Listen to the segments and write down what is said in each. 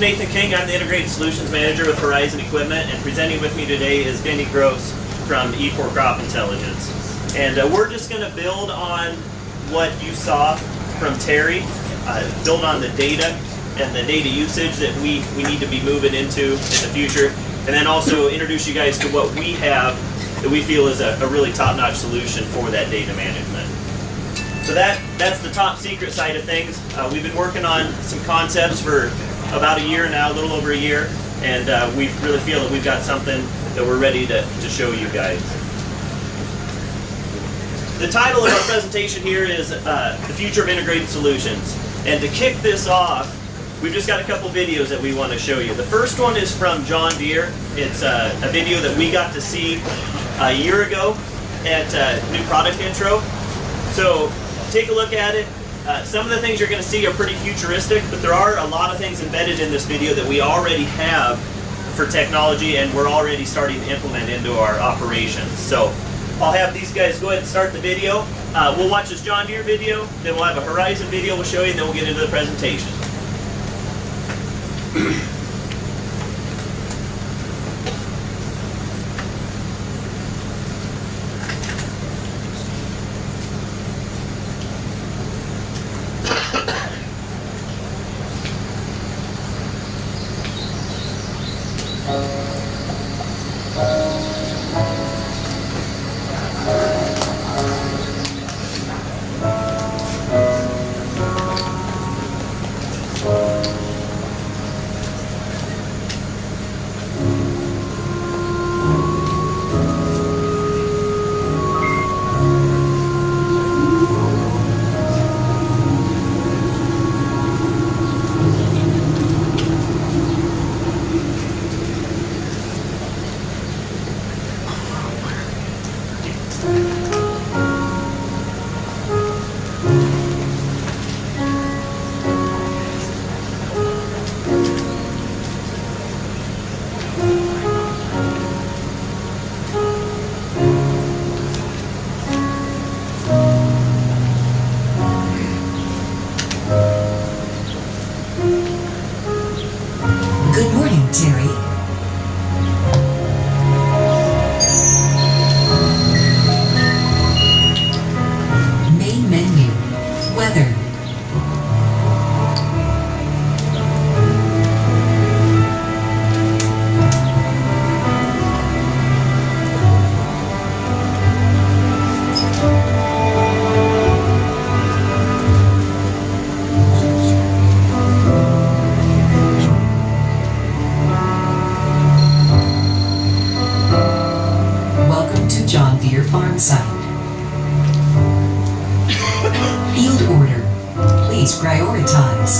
Nathan King. I'm the Integrated Solutions Manager with Horizon Equipment, and presenting with me today is Benny Gross from E4 Crop Intelligence. And we're just going to build on what you saw from Terry, build on the data and the data usage that we need to be moving into in the future, and then also introduce you guys to what we have that we feel is a really top-notch solution for that data management. So that's the top secret side of things. We've been working on some concepts for about a year now, a little over a year, and we really feel that we've got something that we're ready to show you guys. The title of our presentation here is The Future of Integrated Solutions. And to kick this off, we've just got a couple videos that we want to show you. The first one is from John Deere. It's a video that we got to see a year ago at New Product Intro. So take a look at it. Some of the things you're going to see are pretty futuristic, but there are a lot of things embedded in this video that we already have for technology and we're already starting to implement into our operations. So I'll have these guys go ahead and start the video. We'll watch this John Deere video, then we'll have a Horizon video we'll show you, and then we'll get into the presentation. Prioritize.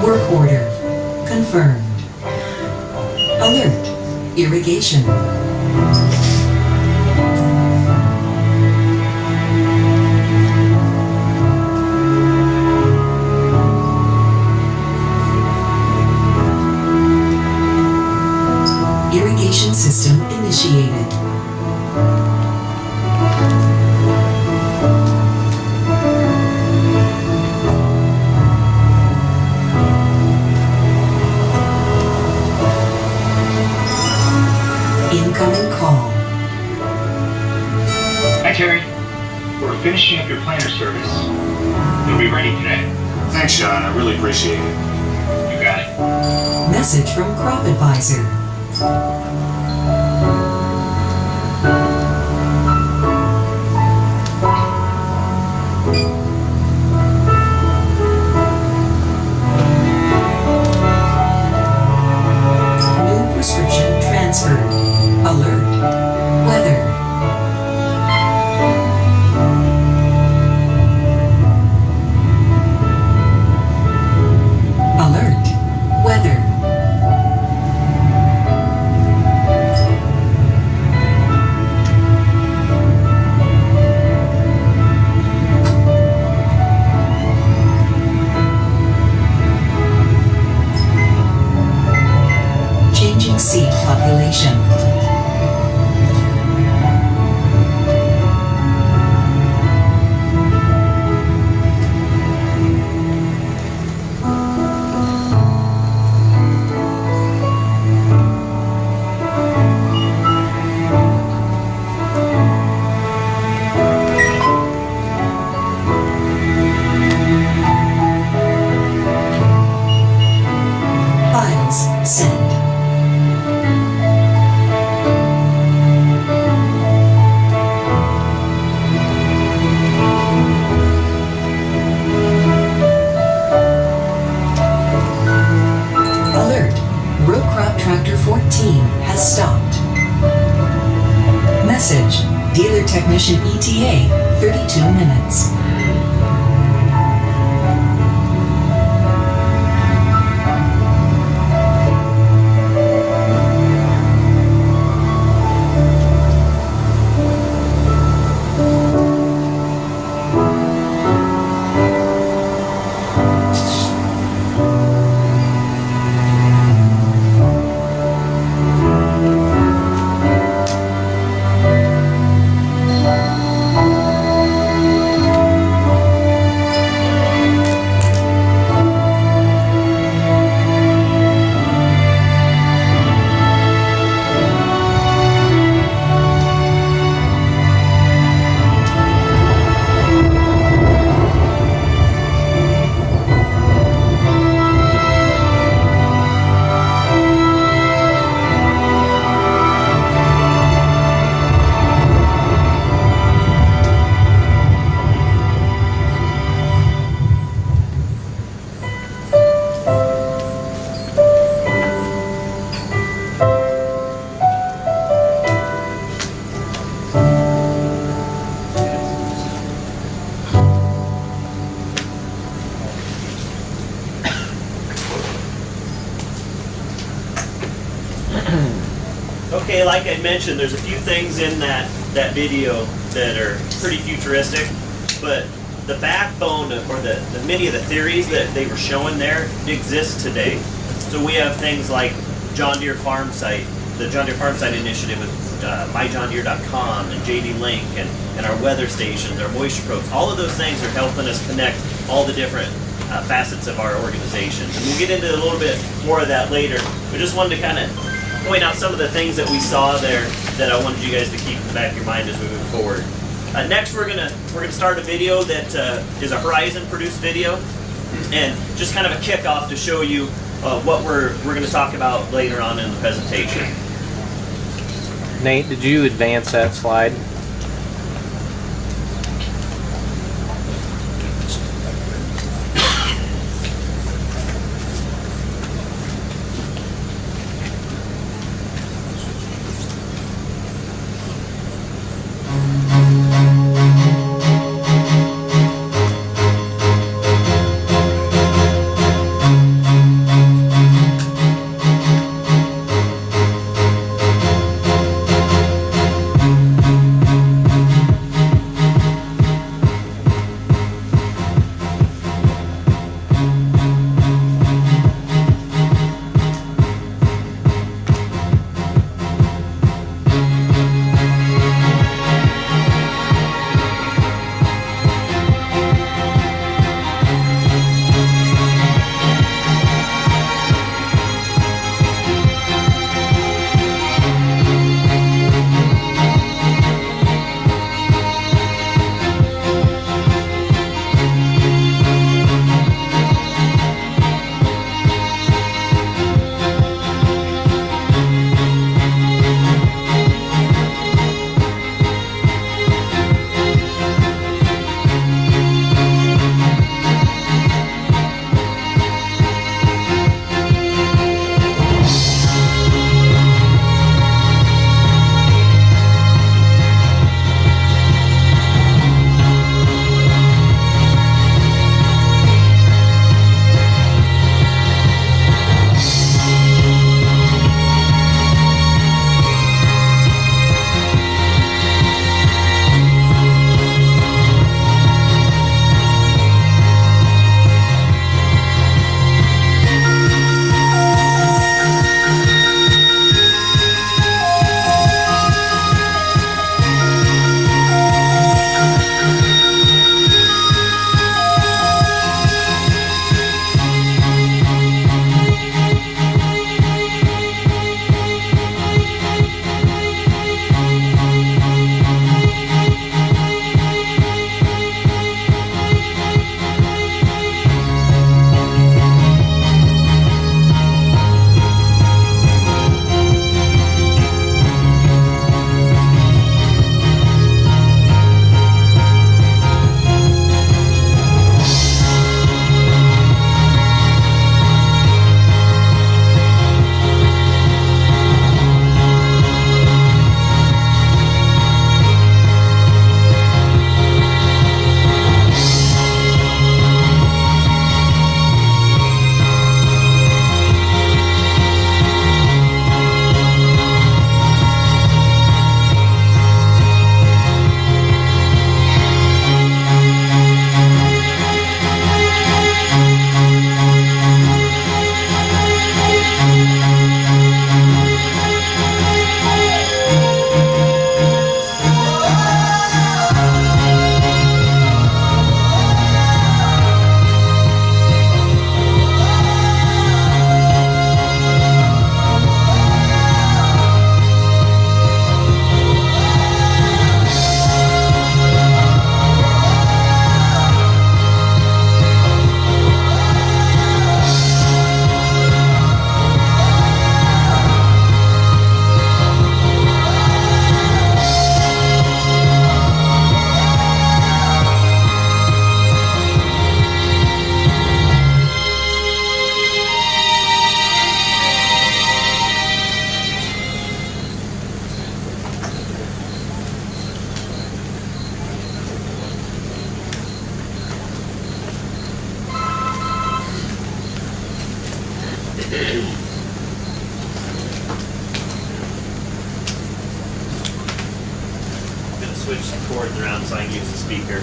Work order confirmed. Alert. Irrigation. System initiated. Incoming call. Hi Terry, we're finishing up your planter service. You'll be ready today. Thanks, John. I really appreciate it. You got it. Message from Crop Advisor. New prescription transferred. Alert. Weather. Alert. Weather. installation. Files sent. Alert! Row crop tractor 14 has stopped. Message: Dealer technician ETA 32 minutes. Okay, like I mentioned, there's a few things in that video that are pretty futuristic, but the backbone or the many of the theories that they were showing there exist today. So we have things like John Deere Farm Site, the John Deere Farm Site initiative with myjohndeere.com and JD Link and our weather stations, our moisture probes. All of those things are helping us connect all the different facets of our organizations. And we'll get into a little bit more of that later. We just wanted to kind of point out some of the things that we saw there that I wanted you guys to keep in the back of your mind as we move forward. Next, we're gonna start a video that is a Horizon produced video, and just kind of a kickoff to show you what we're gonna talk about later on in the presentation. Nate, did you advance that slide? switch the cords around so I can use the speaker.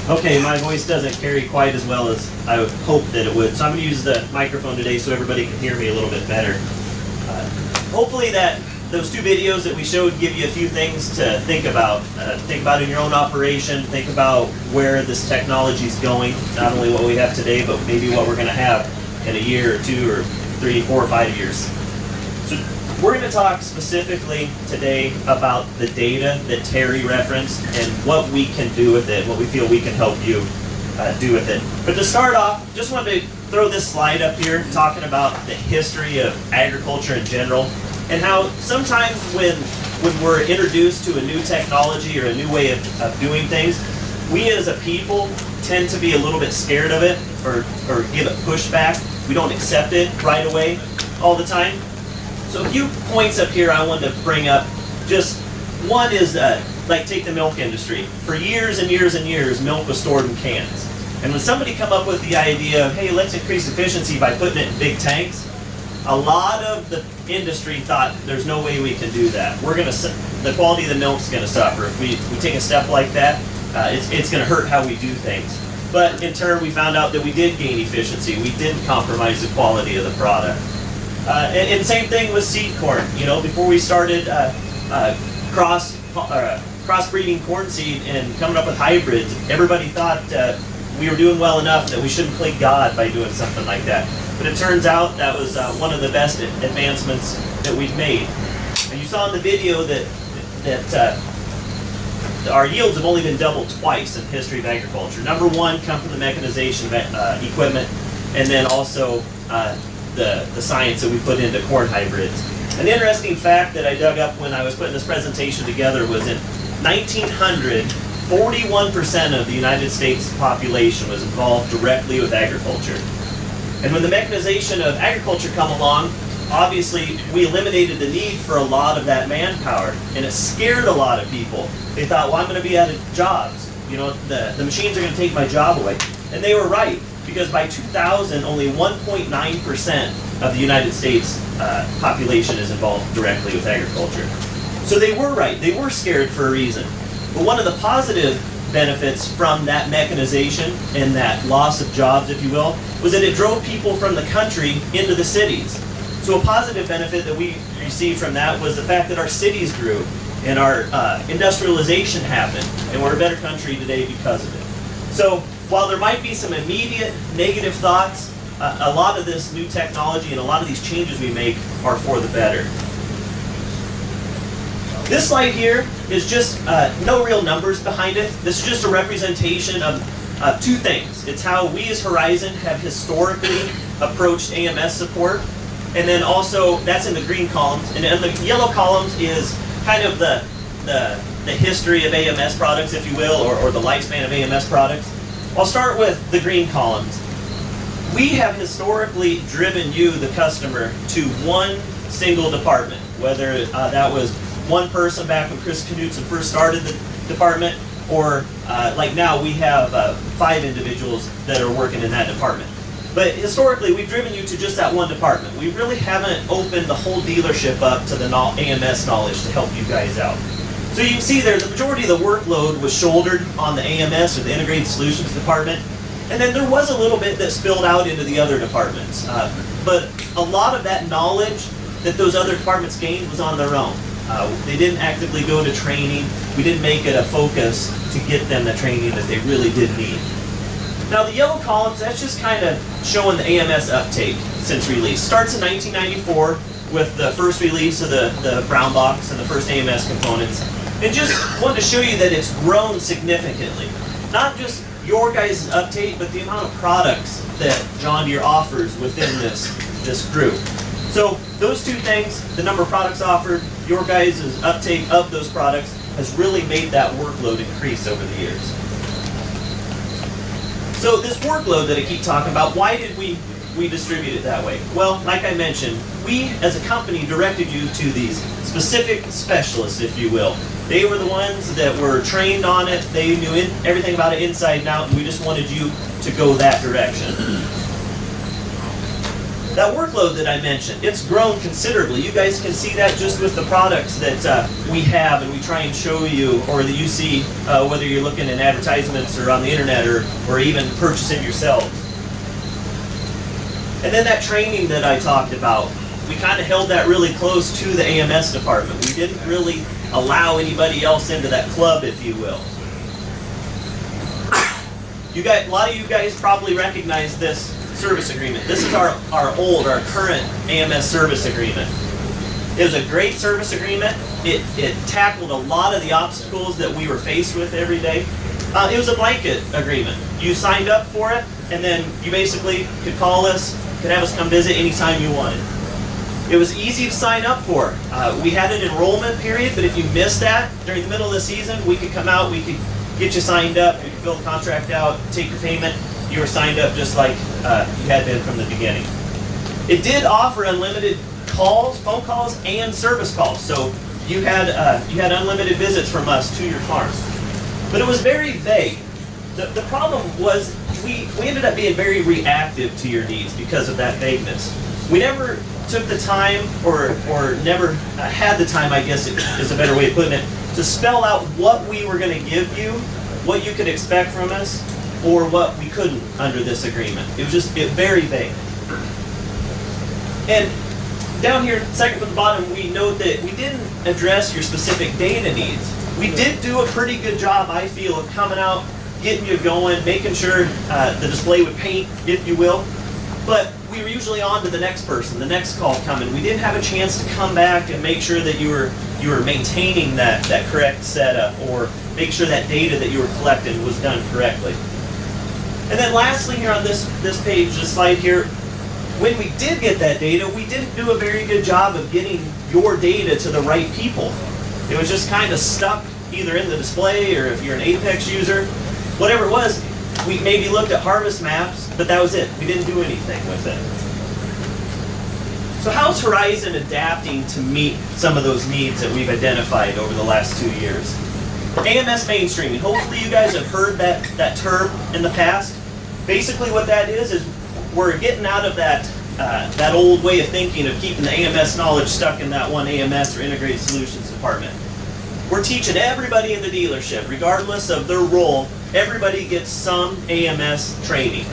Okay, my voice doesn't carry quite as well as I would hope that it would, so I'm going to use the microphone today so everybody can hear me a little bit better. Hopefully those two videos that we showed give you a few things to think about. Think about in your own operation, think about where this technology is going, not only what we have today, but maybe what we're going to have in a year or 2 or 3, 4 or 5 years. So we're going to talk specifically today about the data that Terry referenced and what we can do with it, what we feel we can help you do with it. But to start off, just wanted to throw this slide up here talking about the history of agriculture in general and how sometimes when we're introduced to a new technology or a new way of doing things, we as a people tend to be a little bit scared of it or give it pushback. We don't accept it right away all the time. So a few points up here I wanted to bring up. Just one is like take the milk industry. For years and years and years, milk was stored in cans. And when somebody come up with the idea of, hey, let's increase efficiency by putting it in big tanks, a lot of the industry thought there's no way we can do that. The quality of the milk's going to suffer. If we take a step like that, it's going to hurt how we do things. But in turn, we found out that we did gain efficiency. We didn't compromise the quality of the product. And same thing with seed corn. You know, before we started crossbreeding corn seed and coming up with hybrids, everybody thought we were doing well enough that we shouldn't play God by doing something like that. But it turns out that was one of the best advancements that we've made. And you saw in the video that our yields have only been doubled twice in the history of agriculture. Number one, come from the mechanization of equipment, and then also the science that we put into corn hybrids. An interesting fact that I dug up when I was putting this presentation together was in 1900, 41% of the United States population was involved directly with agriculture. And when the mechanization of agriculture come along, obviously we eliminated the need for a lot of that manpower, and it scared a lot of people. They thought, well, I'm going to be out of jobs. You know, the machines are going to take my job away. And they were right, because by 2000, only 1.9% of the United States population is involved directly with agriculture. So they were right. They were scared for a reason. But one of the positive benefits from that mechanization and that loss of jobs, if you will, was that it drove people from the country into the cities. So a positive benefit that we received from that was the fact that our cities grew and our industrialization happened, and we're a better country today because of it. So while there might be some immediate negative thoughts, a lot of this new technology and a lot of these changes we make are for the better. This slide here is just no real numbers behind it. This is just a representation of two things. It's how we as Horizon have historically approached AMS support, and then also that's in the green columns, and in the yellow columns is kind of the history of AMS products, if you will, or the lifespan of AMS products. I'll start with the green columns. We have historically driven you, the customer, to one single department, whether that was one person back when Chris Knutson first started the department, or like now we have 5 individuals that are working in that department. But historically, we've driven you to just that one department. We really haven't opened the whole dealership up to the AMS knowledge to help you guys out. So you can see there, the majority of the workload was shouldered on the AMS, or the Integrated Solutions Department, and then there was a little bit that spilled out into the other departments. But a lot of that knowledge that those other departments gained was on their own. They didn't actively go to training. We didn't make it a focus to get them the training that they really did need. Now the yellow columns, that's just kind of showing the AMS uptake since release. Starts in 1994 with the first release of the brown box and the first AMS components. And just wanted to show you that it's grown significantly. Not just your guys' uptake, but the amount of products that John Deere offers within this group. So those two things, the number of products offered, your guys' uptake of those products, has really made that workload increase over the years. So this workload that I keep talking about, why did we distribute it that way? Well, like I mentioned, we as a company directed you to these specific specialists, if you will. They were the ones that were trained on it, they knew everything about it inside and out, and we just wanted you to go that direction. That workload that I mentioned, it's grown considerably. You guys can see that just with the products that we have and we try and show you, or that you see, whether you're looking in advertisements or on the internet or even purchasing yourselves. And then that training that I talked about, we kind of held that really close to the AMS department. We didn't really allow anybody else into that club, if you will. A lot of you guys probably recognize this service agreement. This is our current AMS service agreement. It was a great service agreement. It tackled a lot of the obstacles that we were faced with every day. It was a blanket agreement. You signed up for it, and then you basically could call us, could have us come visit anytime you wanted. It was easy to sign up for. We had an enrollment period, but if you missed that during the middle of the season, we could come out, we could get you signed up, we could fill the contract out, take your payment. You were signed up just like you had been from the beginning. It did offer unlimited calls, phone calls, and service calls. So you had unlimited visits from us to your farm. But it was very vague. The problem was we ended up being very reactive to your needs because of that vagueness. We never took the time, or never had the time, I guess is a better way of putting it, to spell out what we were going to give you, what you could expect from us, or what we couldn't under this agreement. It was just very vague. And down here, second from the bottom, we note that we didn't address your specific data needs. We did do a pretty good job, I feel, of coming out, getting you going, making sure the display would paint, if you will. But we were usually on to the next person, the next call coming. We didn't have a chance to come back and make sure that you were maintaining that correct setup, or make sure that data that you were collecting was done correctly. And then lastly here on this page, this slide here, when we did get that data, we didn't do a very good job of getting your data to the right people. It was just kind of stuck either in the display, or if you're an Apex user, whatever it was, we maybe looked at harvest maps, but that was it. We didn't do anything with it. So how's Horizon adapting to meet some of those needs that we've identified over the last 2 years? AMS Mainstream, and hopefully you guys have heard that term in the past. Basically what that is we're getting out of that old way of thinking of keeping the AMS knowledge stuck in that one AMS or Integrated Solutions department. We're teaching everybody in the dealership, regardless of their role, everybody gets some AMS training.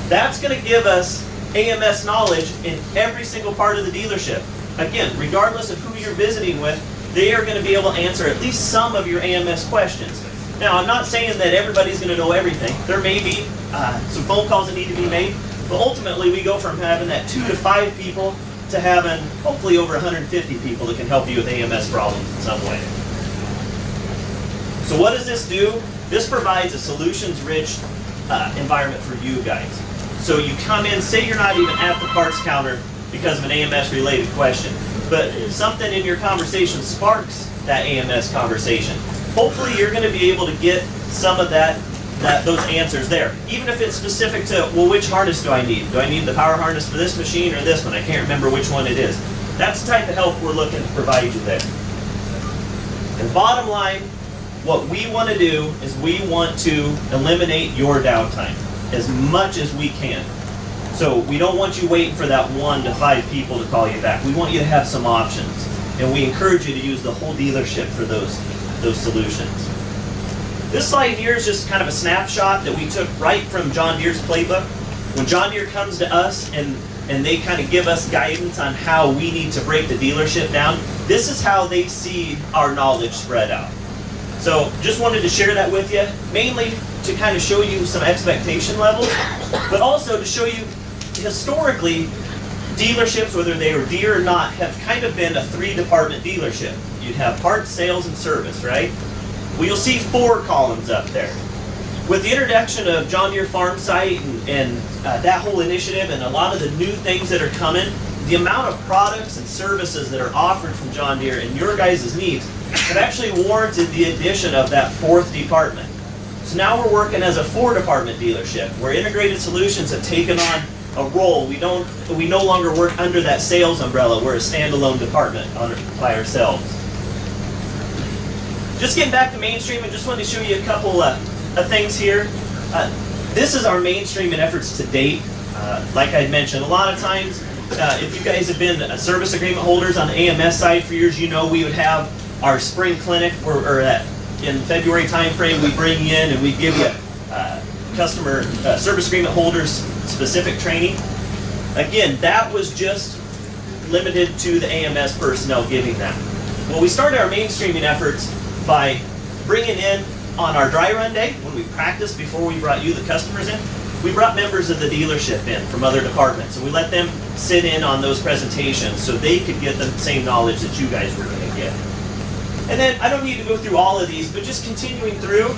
That's going to give us AMS knowledge in every single part of the dealership. Again, regardless of who you're visiting with, they are going to be able to answer at least some of your AMS questions. Now, I'm not saying that everybody's going to know everything. There may be some phone calls that need to be made, but ultimately we go from having that 2 to 5 people to having hopefully over 150 people that can help you with AMS problems in some way. So what does this do? This provides a solutions-rich environment for you guys. So you come in, say you're not even at the parts counter because of an AMS-related question, but something in your conversation sparks that AMS conversation. Hopefully you're going to be able to get some of those answers there. Even if it's specific to, well, which harness do I need? Do I need the power harness for this machine or this one? I can't remember which one it is. That's the type of help we're looking to provide you there. And bottom line, what we want to do is we want to eliminate your downtime as much as we can. So we don't want you waiting for that 1 to 5 people to call you back. We want you to have some options. And we encourage you to use the whole dealership for those solutions. This slide here is just kind of a snapshot that we took right from John Deere's Playbook. When John Deere comes to us and they kind of give us guidance on how we need to break the dealership down, this is how they see our knowledge spread out. So just wanted to share that with you, mainly to kind of show you some expectation levels, but also to show you historically dealerships, whether they are Deere or not, have kind of been a 3-department dealership. You'd have parts, sales, and service, right? Well, you'll see 4 columns up there. With the introduction of John Deere Farm Site and that whole initiative and a lot of the new things that are coming, the amount of products and services that are offered from John Deere and your guys' needs have actually warranted the addition of that 4th department. So now we're working as a 4-department dealership where Integrated Solutions have taken on a role. We no longer work under that sales umbrella. We're a standalone department by ourselves. Just getting back to Mainstream, I just wanted to show you a couple of things here. This is our mainstreaming efforts to date. Like I mentioned, a lot of times, if you guys have been service agreement holders on the AMS side for years, you know we would have our spring clinic, or in February timeframe, we bring you in and we give you customer service agreement holders specific training. Again, that was just limited to the AMS personnel giving that. Well, we started our mainstreaming efforts by bringing in on our dry run day, when we practiced before we brought you, the customers, in, we brought members of the dealership in from other departments, and we let them sit in on those presentations so they could get the same knowledge that you guys were going to get. And then, I don't need to go through all of these, but just continuing through,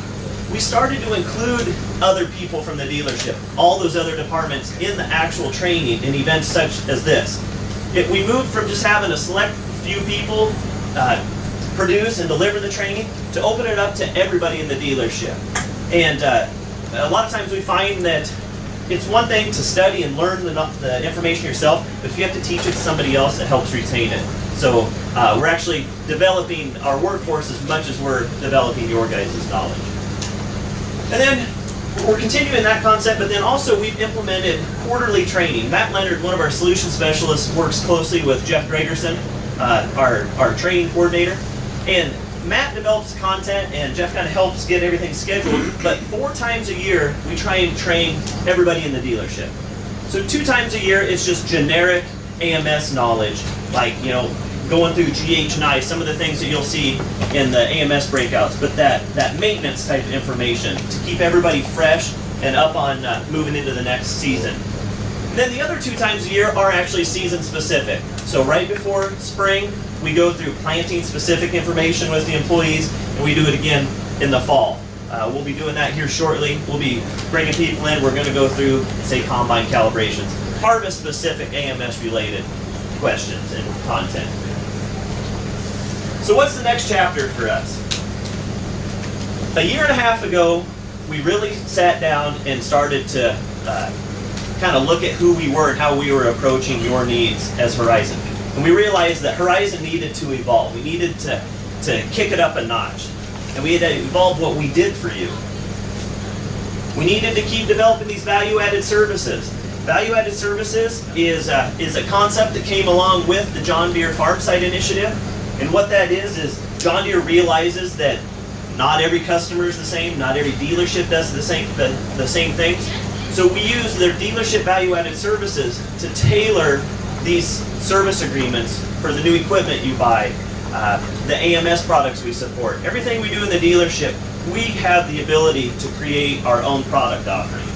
we started to include other people from the dealership, all those other departments, in the actual training in events such as this. We moved from just having a select few people produce and deliver the training to open it up to everybody in the dealership. And a lot of times we find that it's one thing to study and learn the information yourself, but if you have to teach it to somebody else, it helps retain it. So we're actually developing our workforce as much as we're developing your guys' knowledge. And then we're continuing that concept, but then also we've implemented quarterly training. Matt Leonard, one of our solution specialists, works closely with Jeff Gregerson, our training coordinator. And Matt develops content and Jeff kind of helps get everything scheduled, but 4 times a year we try and train everybody in the dealership. So 2 times a year it's just generic AMS knowledge, like, you know, going through GH and I, some of the things that you'll see in the AMS breakouts, but that maintenance type of information to keep everybody fresh and up on moving into the next season. And then the other 2 times a year are actually season specific. So right before spring, we go through planting specific information with the employees, and we do it again in the fall. We'll be doing that here shortly. We'll be bringing people in. We're going to go through, say, combine calibrations, harvest specific AMS related questions and content. So what's the next chapter for us? A year and a half ago, we really sat down and started to kind of look at who we were and how we were approaching your needs as Horizon. And we realized that Horizon needed to evolve. We needed to kick it up a notch. And we had to evolve what we did for you. We needed to keep developing these value-added services. Value-added services is a concept that came along with the John Deere Farm Site Initiative. And what that is John Deere realizes that not every customer is the same, not every dealership does the same things. So we use their dealership value-added services to tailor these service agreements for the new equipment you buy, the AMS products we support. Everything we do in the dealership, we have the ability to create our own product offering.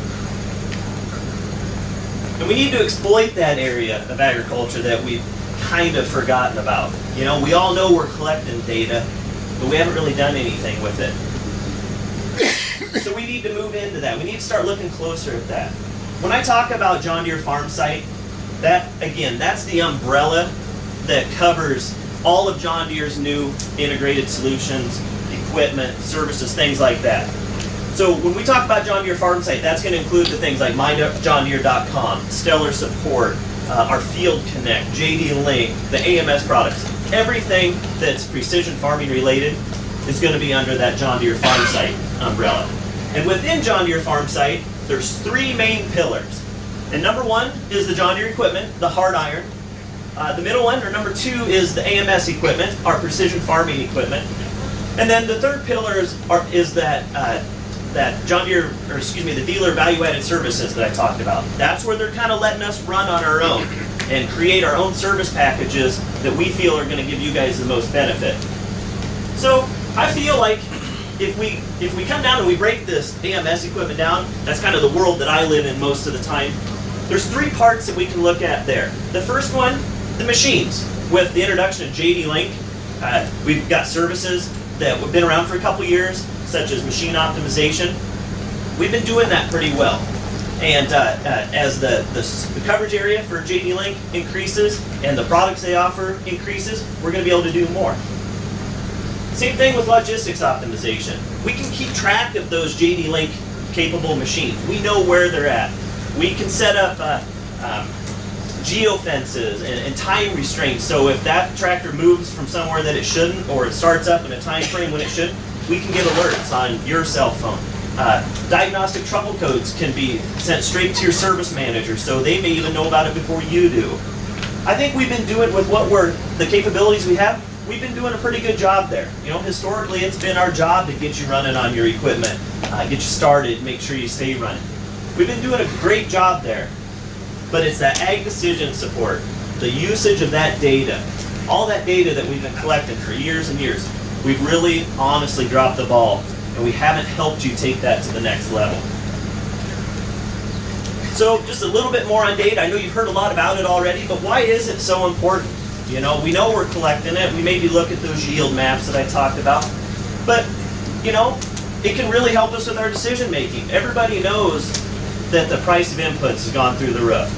And we need to exploit that area of agriculture that we've kind of forgotten about. You know, we all know we're collecting data, but we haven't really done anything with it. So we need to move into that. We need to start looking closer at that. When I talk about John Deere Farm Site, that, again, that's the umbrella that covers all of John Deere's new integrated solutions, equipment, services, things like that. So when we talk about John Deere Farm Site, that's going to include the things like myjohndeere.com, Stellar Support, our Field Connect, JD Link, the AMS products. Everything that's precision farming related is going to be under that John Deere Farm Site umbrella. And within John Deere Farm Site, there's 3 main pillars. And number 1 is the John Deere equipment, the hard iron. The middle one, or number 2, is the AMS equipment, our precision farming equipment. And then the third pillar is that John Deere, or excuse me, the dealer value-added services that I talked about. That's where they're kind of letting us run on our own and create our own service packages that we feel are going to give you guys the most benefit. So I feel like if we come down and we break this AMS equipment down, that's kind of the world that I live in most of the time. There's 3 parts that we can look at there. The first one, the machines. With the introduction of JD Link, we've got services that have been around for a couple years, such as machine optimization. We've been doing that pretty well. And as the coverage area for JD Link increases and the products they offer increases, we're going to be able to do more. Same thing with logistics optimization. We can keep track of those JD Link capable machines. We know where they're at. We can set up geofences and time restraints, so if that tractor moves from somewhere that it shouldn't, or it starts up in a time frame when it shouldn't, we can get alerts on your cell phone. Diagnostic trouble codes can be sent straight to your service manager, so they may even know about it before you do. I think we've been doing with the capabilities we have, we've been doing a pretty good job there. You know, historically it's been our job to get you running on your equipment, get you started, make sure you stay running. We've been doing a great job there, but it's that ag decision support, the usage of that data, all that data that we've been collecting for years and years. We've really honestly dropped the ball, and we haven't helped you take that to the next level. So just a little bit more on data. I know you've heard a lot about it already, but why is it so important? You know, we know we're collecting it. We maybe look at those yield maps that I talked about, but you know, it can really help us with our decision making. Everybody knows that the price of inputs has gone through the roof.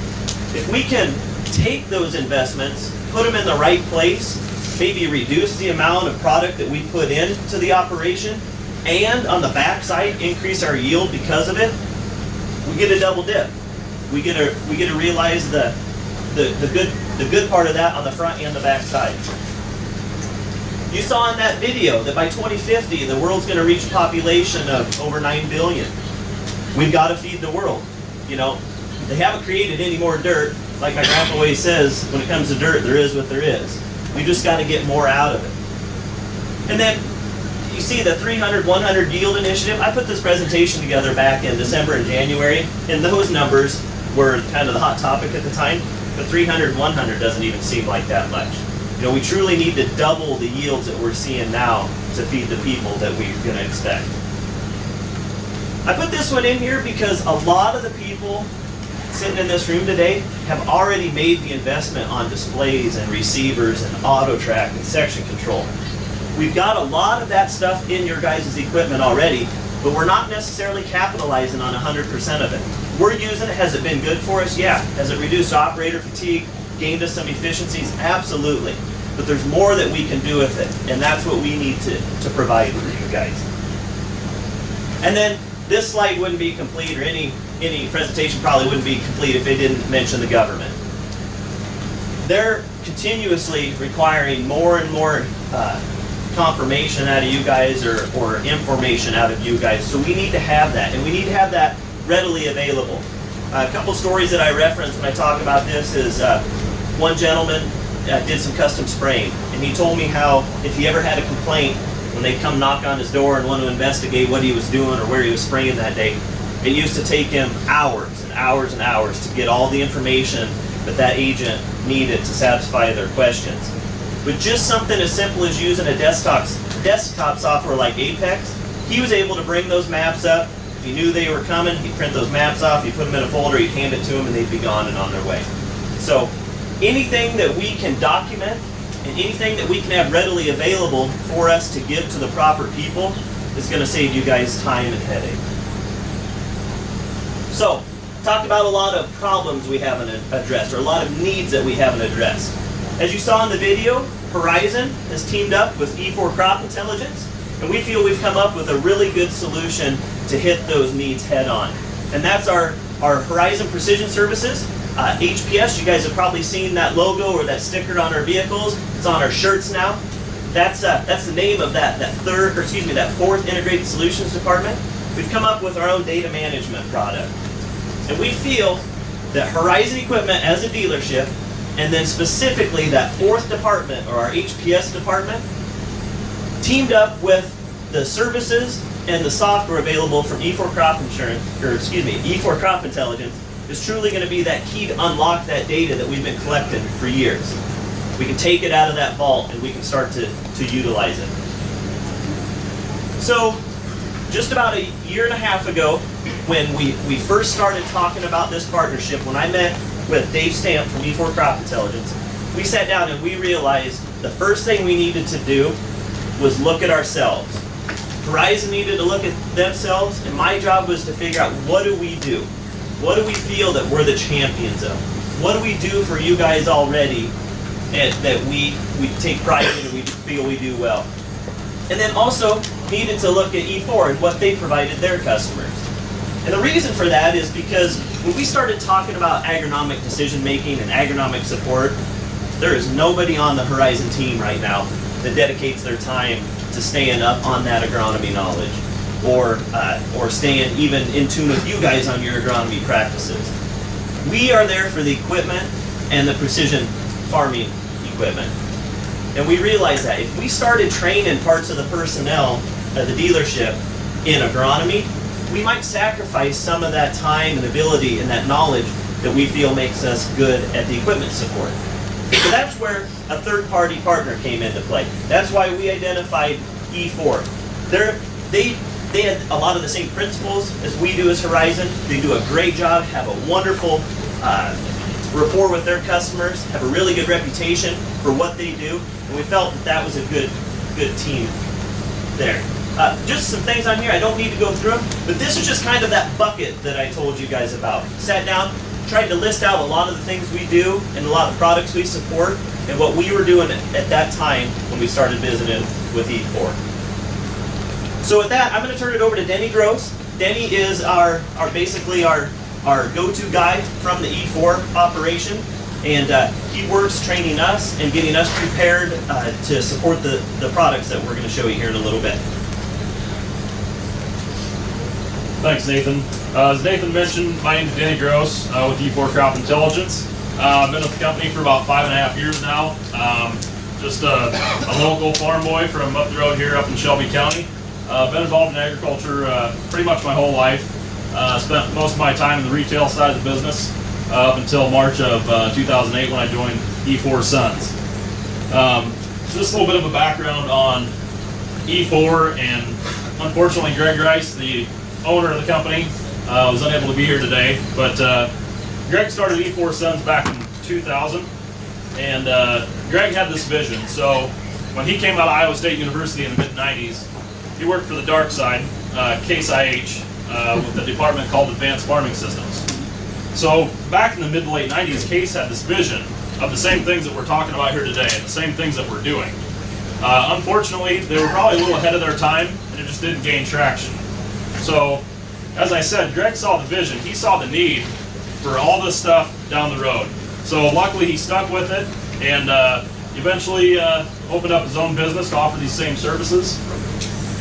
If we can take those investments, put them in the right place, maybe reduce the amount of product that we put into the operation, and on the backside increase our yield because of it, we get a double dip. We get to realize the good part of that on the front and the back side. You saw in that video that by 2050 the world's going to reach a population of over 9 billion. We've got to feed the world. You know, they haven't created any more dirt. Like my grandpa always says, when it comes to dirt, there is what there is. We just got to get more out of it. And then you see the 300-100 yield initiative. I put this presentation together back in December and January, and those numbers were kind of the hot topic at the time. But 300-100 doesn't even seem like that much. You know, we truly need to double the yields that we're seeing now to feed the people that we're going to expect. I put this one in here because a lot of the people sitting in this room today have already made the investment on displays and receivers and auto track and section control. We've got a lot of that stuff in your guys' equipment already, but we're not necessarily capitalizing on 100% of it. We're using it. Has it been good for us? Yeah. Has it reduced operator fatigue, gained us some efficiencies? Absolutely. But there's more that we can do with it, and that's what we need to provide for you guys. And then this slide wouldn't be complete, or any presentation probably wouldn't be complete if it didn't mention the government. They're continuously requiring more and more confirmation out of you guys, or information out of you guys. So we need to have that, and we need to have that readily available. A couple stories that I reference when I talk about this is one gentleman did some custom spraying, and he told me how if he ever had a complaint, when they come knock on his door and want to investigate what he was doing or where he was spraying that day, it used to take him hours and hours and hours to get all the information that agent needed to satisfy their questions. With just something as simple as using a desktop software like Apex, he was able to bring those maps up. If he knew they were coming, he'd print those maps off, he'd put them in a folder, he'd hand it to them, and they'd be gone and on their way. So anything that we can document and anything that we can have readily available for us to give to the proper people is going to save you guys time and headache. So, talked about a lot of problems we haven't addressed, or a lot of needs that we haven't addressed. As you saw in the video, Horizon has teamed up with E4 Crop Intelligence, and we feel we've come up with a really good solution to hit those needs head on. And that's our Horizon Precision Services. HPS, you guys have probably seen that logo or that sticker on our vehicles. It's on our shirts now. That's the name of that fourth Integrated Solutions Department. We've come up with our own data management product. And we feel that Horizon Equipment as a dealership, and then specifically that fourth department, or our HPS department, teamed up with the services and the software available from E4 Crop Intelligence, is truly going to be that key to unlock that data that we've been collecting for years. We can take it out of that vault and we can start to utilize it. So, just about a year and a half ago, when we first started talking about this partnership, when I met with Dave Stamp from E4 Crop Intelligence, we sat down and we realized the first thing we needed to do was look at ourselves. Horizon needed to look at themselves, and my job was to figure out, what do we do? What do we feel that we're the champions of? What do we do for you guys already that we take pride in and we feel we do well? And then also needed to look at E4 and what they provided their customers. And the reason for that is because when we started talking about agronomic decision making and agronomic support, there is nobody on the Horizon team right now that dedicates their time to staying up on that agronomy knowledge. or staying even in tune with you guys on your agronomy practices. We are there for the equipment and the precision farming equipment. And we realize that if we started training parts of the personnel at the dealership in agronomy, we might sacrifice some of that time and ability and that knowledge that we feel makes us good at the equipment support. So that's where a third-party partner came into play. That's why we identified E4. They had a lot of the same principles as we do as Horizon. They do a great job, have a wonderful rapport with their customers, have a really good reputation for what they do, and we felt that that was a good team there. Just some things on here, I don't need to go through them, but this is just kind of that bucket that I told you guys about. Sat down, tried to list out a lot of the things we do and a lot of products we support and what we were doing at that time when we started visiting with E4. So with that, I'm going to turn it over to Denny Gross. Denny is basically our go-to guy from the E4 operation, and he works training us and getting us prepared to support the products that we're going to show you here in a little bit. Thanks, Nathan. As Nathan mentioned, my name is Denny Gross with E4 Crop Intelligence. I've been with the company for about 5.5 years now. Just a local farm boy from up the road here up in Shelby County. Been involved in agriculture pretty much my whole life. Spent most of my time in the retail side of the business up until March of 2008 when I joined E4 Sons. Just a little bit of a background on E4, and unfortunately Greg Rice, the owner of the company, was unable to be here today, but Greg started E4 Sons back in 2000, and Greg had this vision. So when he came out of Iowa State University in the mid-90s, he worked for the dark side, Case IH, with the department called Advanced Farming Systems. So back in the mid to late 90s, Case had this vision of the same things that we're talking about here today, and the same things that we're doing. Unfortunately, they were probably a little ahead of their time, and it just didn't gain traction. So, as I said, Greg saw the vision. He saw the need for all this stuff down the road. So luckily he stuck with it, and eventually opened up his own business to offer these same services.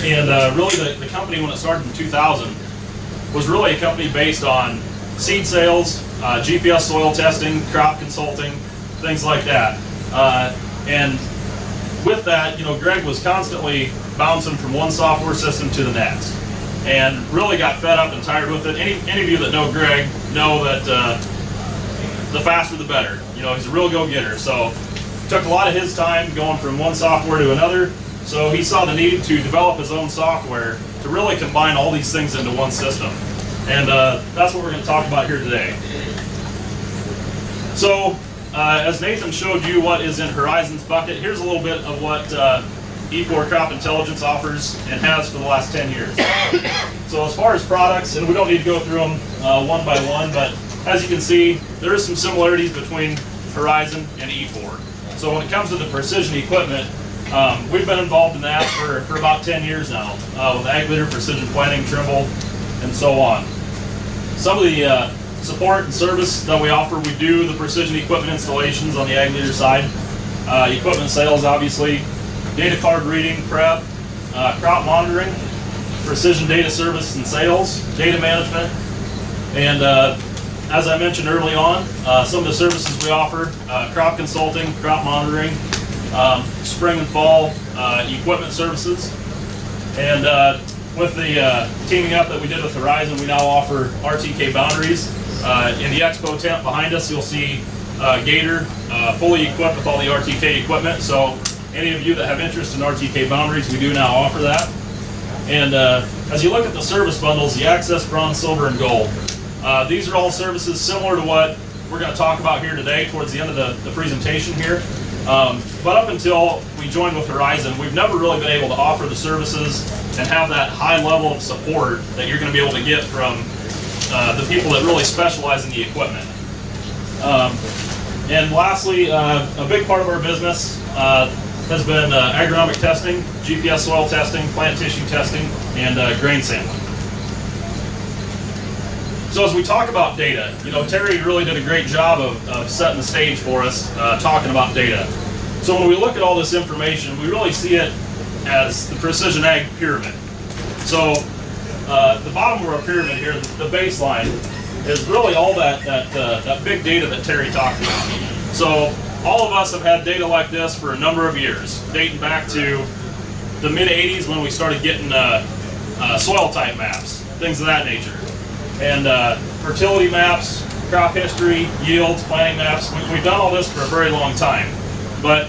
And really the company, when it started in 2000, was really a company based on seed sales, GPS soil testing, crop consulting, things like that. And with that, Greg was constantly bouncing from one software system to the next, and really got fed up and tired with it. Any of you that know Greg know that the faster the better. He's a real go-getter. So it took a lot of his time going from one software to another. So he saw the need to develop his own software to really combine all these things into one system. And that's what we're going to talk about here today. So as Nathan showed you what is in Horizon's bucket, here's a little bit of what E4 Crop Intelligence offers and has for the last 10 years. So as far as products, and we don't need to go through them one by one, but as you can see, there is some similarities between Horizon and E4. So when it comes to the precision equipment, we've been involved in that for about 10 years now, with ag leader, precision planting, Trimble, and so on. Some of the support and service that we offer, we do the precision equipment installations on the ag leader side, equipment sales obviously, data card reading, prep, crop monitoring, precision data service and sales, data management, and as I mentioned early on, some of the services we offer, crop consulting, crop monitoring, spring and fall equipment services, and with the teaming up that we did with Horizon, we now offer RTK boundaries. In the expo tent behind us, you'll see Gator fully equipped with all the RTK equipment. So any of you that have interest in RTK boundaries, we do now offer that. And as you look at the service bundles, the Access, Bronze, Silver, and Gold, these are all services similar to what we're going to talk about here today towards the end of the presentation here. But up until we joined with Horizon, we've never really been able to offer the services and have that high level of support that you're going to be able to get from the people that really specialize in the equipment. And lastly, a big part of our business has been agronomic testing, GPS soil testing, plant tissue testing, and grain sampling. So as we talk about data, Terry really did a great job of setting the stage for us, talking about data. So when we look at all this information, we really see it as the precision ag pyramid. So the bottom of our pyramid here, the baseline, is really all that big data that Terry talked about. So all of us have had data like this for a number of years, dating back to the mid-'80s when we started getting soil type maps, things of that nature. And fertility maps, crop history, yields, planting maps. We've done all this for a very long time. But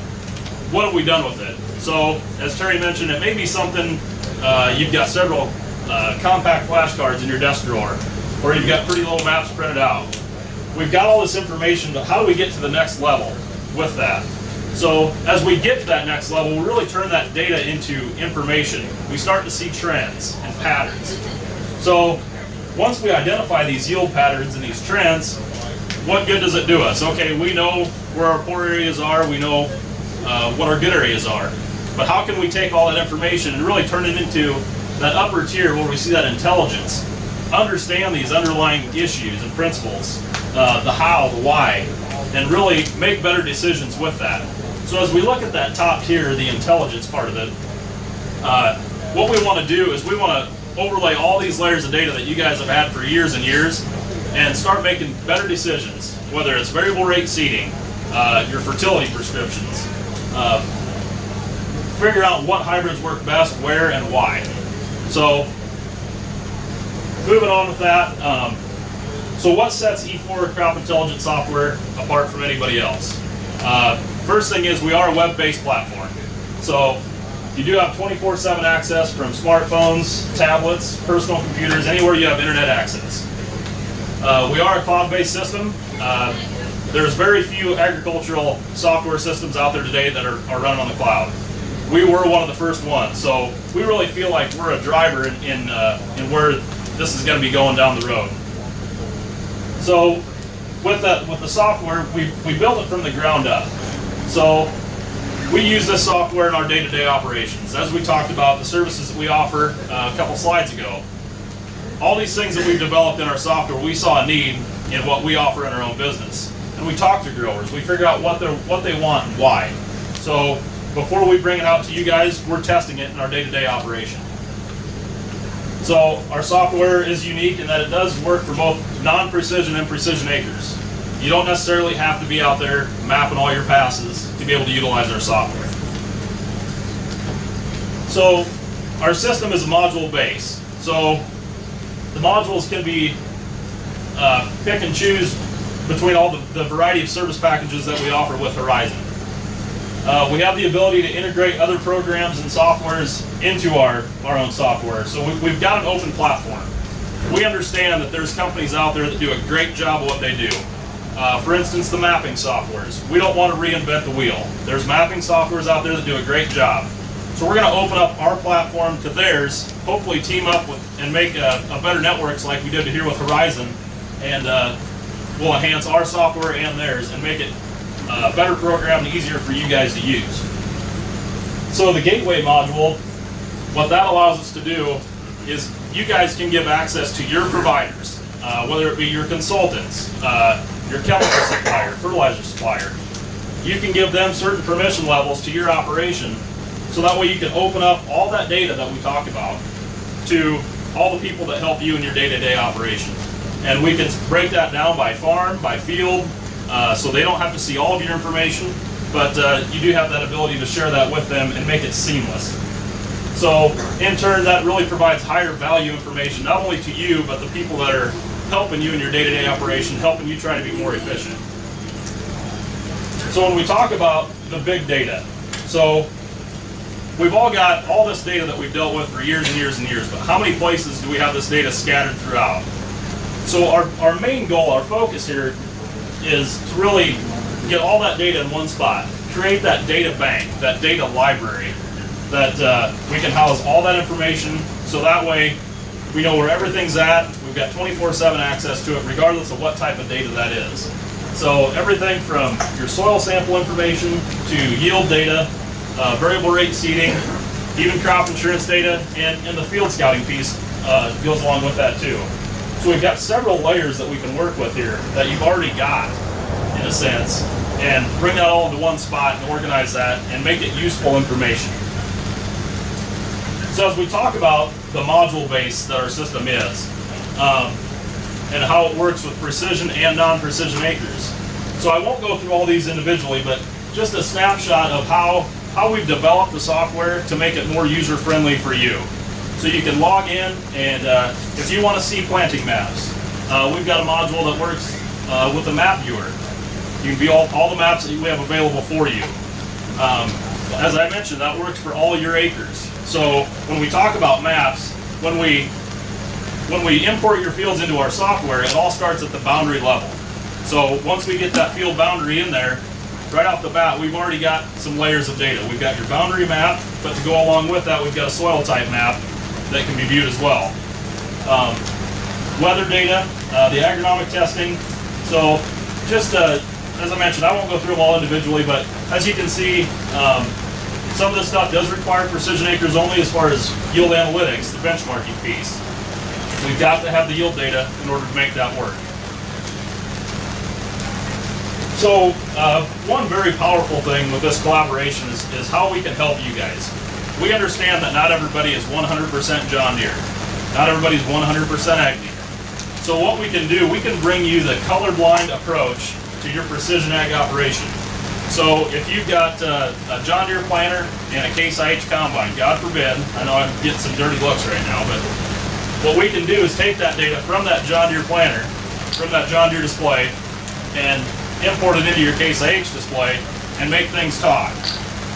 what have we done with it? So, as Terry mentioned, it may be something, you've got several compact flashcards in your desk drawer, or you've got pretty little maps printed out. We've got all this information, but how do we get to the next level with that? So, as we get to that next level, we really turn that data into information. We start to see trends and patterns. So, once we identify these yield patterns and these trends, what good does it do us? Okay, we know where our poor areas are, we know what our good areas are, but how can we take all that information and really turn it into that upper tier where we see that intelligence, understand these underlying issues and principles, the how, the why, and really make better decisions with that. So as we look at that top tier, the intelligence part of it, what we want to do is we want to overlay all these layers of data that you guys have had for years and years and start making better decisions, whether it's variable rate seeding, your fertility prescriptions, figure out what hybrids work best, where, and why. So, moving on with that, so what sets E4 Crop Intelligence software apart from anybody else? First thing is we are a web-based platform. So, you do have 24/7 access from smartphones, tablets, personal computers, anywhere you have internet access. We are a cloud-based system. There's very few agricultural software systems out there today that are running on the cloud. We were one of the first ones, so we really feel like we're a driver in where this is going to be going down the road. So with the software, we built it from the ground up. So we use this software in our day-to-day operations. As we talked about, the services that we offer a couple slides ago, all these things that we've developed in our software, we saw a need in what we offer in our own business. And we talk to growers, we figure out what they want and why. So before we bring it out to you guys, we're testing it in our day-to-day operation. So our software is unique in that it does work for both non-precision and precision acres. You don't necessarily have to be out there mapping all your passes to be able to utilize our software. So our system is a module base. So the modules can be pick and choose between all the variety of service packages that we offer with Horizon. We have the ability to integrate other programs and softwares into our own software. So we've got an open platform. We understand that there's companies out there that do a great job of what they do. For instance, the mapping softwares. We don't want to reinvent the wheel. There's mapping softwares out there that do a great job. So we're going to open up our platform to theirs, hopefully team up with and make a better networks like we did here with Horizon, and we'll enhance our software and theirs and make it a better program and easier for you guys to use. So the gateway module, what that allows us to do is you guys can give access to your providers, whether it be your consultants, your chemical supplier, fertilizer supplier. You can give them certain permission levels to your operation, so that way you can open up all that data that we talk about to all the people that help you in your day-to-day operation. And we can break that down by farm, by field, so they don't have to see all of your information, but you do have that ability to share that with them and make it seamless. So in turn, that really provides higher value information, not only to you, but the people that are helping you in your day-to-day operation, helping you try to be more efficient. So when we talk about the big data, so we've all got all this data that we've dealt with for years and years and years, but how many places do we have this data scattered throughout? So our main goal, our focus here, is to really get all that data in one spot, create that data bank, that data library, that we can house all that information, so that way we know where everything's at. We've got 24/7 access to it, regardless of what type of data that is. So everything from your soil sample information to yield data, variable rate seeding, even crop insurance data, and the field scouting piece goes along with that too. So we've got several layers that we can work with here that you've already got, in a sense, and bring that all into one spot and organize that and make it useful information. So as we talk about the module base that our system is, and how it works with precision and non-precision acres. So I won't go through all these individually, but just a snapshot of how we've developed the software to make it more user-friendly for you. So you can log in, and if you want to see planting maps, we've got a module that works with the map viewer. You can view all the maps that we have available for you. As I mentioned, that works for all your acres. So when we talk about maps, when we import your fields into our software, it all starts at the boundary level. So once we get that field boundary in there, right off the bat, we've already got some layers of data. We've got your boundary map, but to go along with that, we've got a soil type map that can be viewed as well. Weather data, the agronomic testing. So just as I mentioned, I won't go through them all individually, but as you can see, some of this stuff does require precision acres only as far as yield analytics, the benchmarking piece. We've got to have the yield data in order to make that work. So one very powerful thing with this collaboration is how we can help you guys. We understand that not everybody is 100% John Deere. Not everybody's 100% Ag Deere. So what we can do, we can bring you the colorblind approach to your precision ag operation. So if you've got a John Deere planter and a Case IH combine, God forbid, I know I'm getting some dirty looks right now, but what we can do is take that data from that John Deere planter, from that John Deere display, and import it into your Case IH display and make things talk.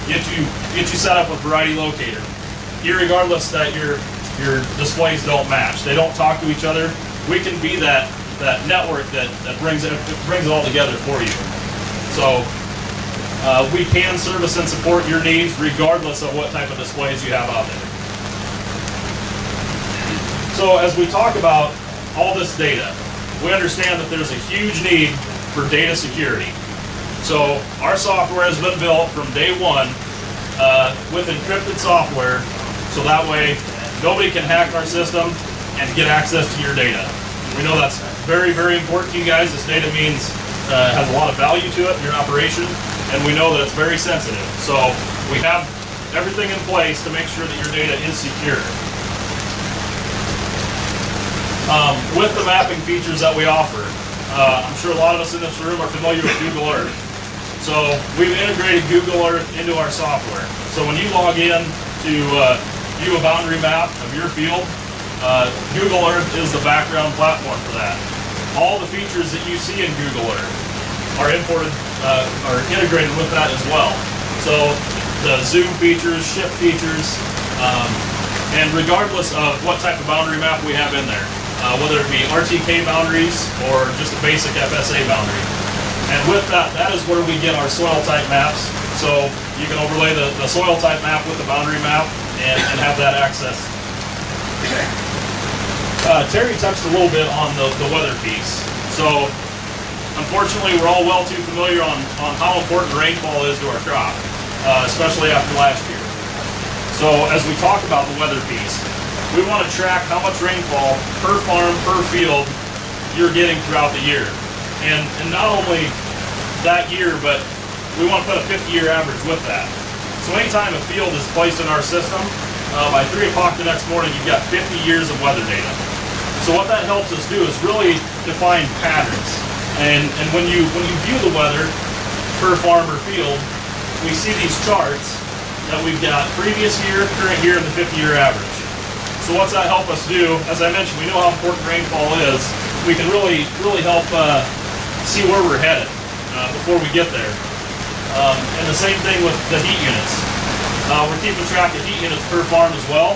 Get you set up with variety locator. Irregardless that your displays don't match, they don't talk to each other, we can be that network that brings it all together for you. So we can service and support your needs regardless of what type of displays you have out there. So as we talk about all this data, we understand that there's a huge need for data security. So our software has been built from day one with encrypted software, so that way nobody can hack our system and get access to your data. We know that's very, very important to you guys. This data has a lot of value to it in your operation, and we know that it's very sensitive. So we have everything in place to make sure that your data is secure. With the mapping features that we offer, I'm sure a lot of us in this room are familiar with Google Earth. So we've integrated Google Earth into our software. So when you log in to view a boundary map of your field, Google Earth is the background platform for that. All the features that you see in Google Earth are integrated with that as well. So the zoom features, shift features, and regardless of what type of boundary map we have in there, whether it be RTK boundaries or just a basic FSA boundary. And with that, that is where we get our soil type maps. So you can overlay the soil type map with the boundary map and have that access. Terry touched a little bit on the weather piece. So unfortunately, we're all well too familiar on how important rainfall is to our crop, especially after last year. So as we talk about the weather piece, we want to track how much rainfall per farm, per field you're getting throughout the year. And not only that year, but we want to put a 50-year average with that. So anytime a field is placed in our system, by 3 o'clock the next morning, you've got 50 years of weather data. So what that helps us do is really define patterns. And when you view the weather per farm or field, we see these charts that we've got previous year, current year, and the 50-year average. So what's that help us do? As I mentioned, we know how important rainfall is. We can really help see where we're headed before we get there. And the same thing with the heat units. We're keeping track of heat units per farm as well.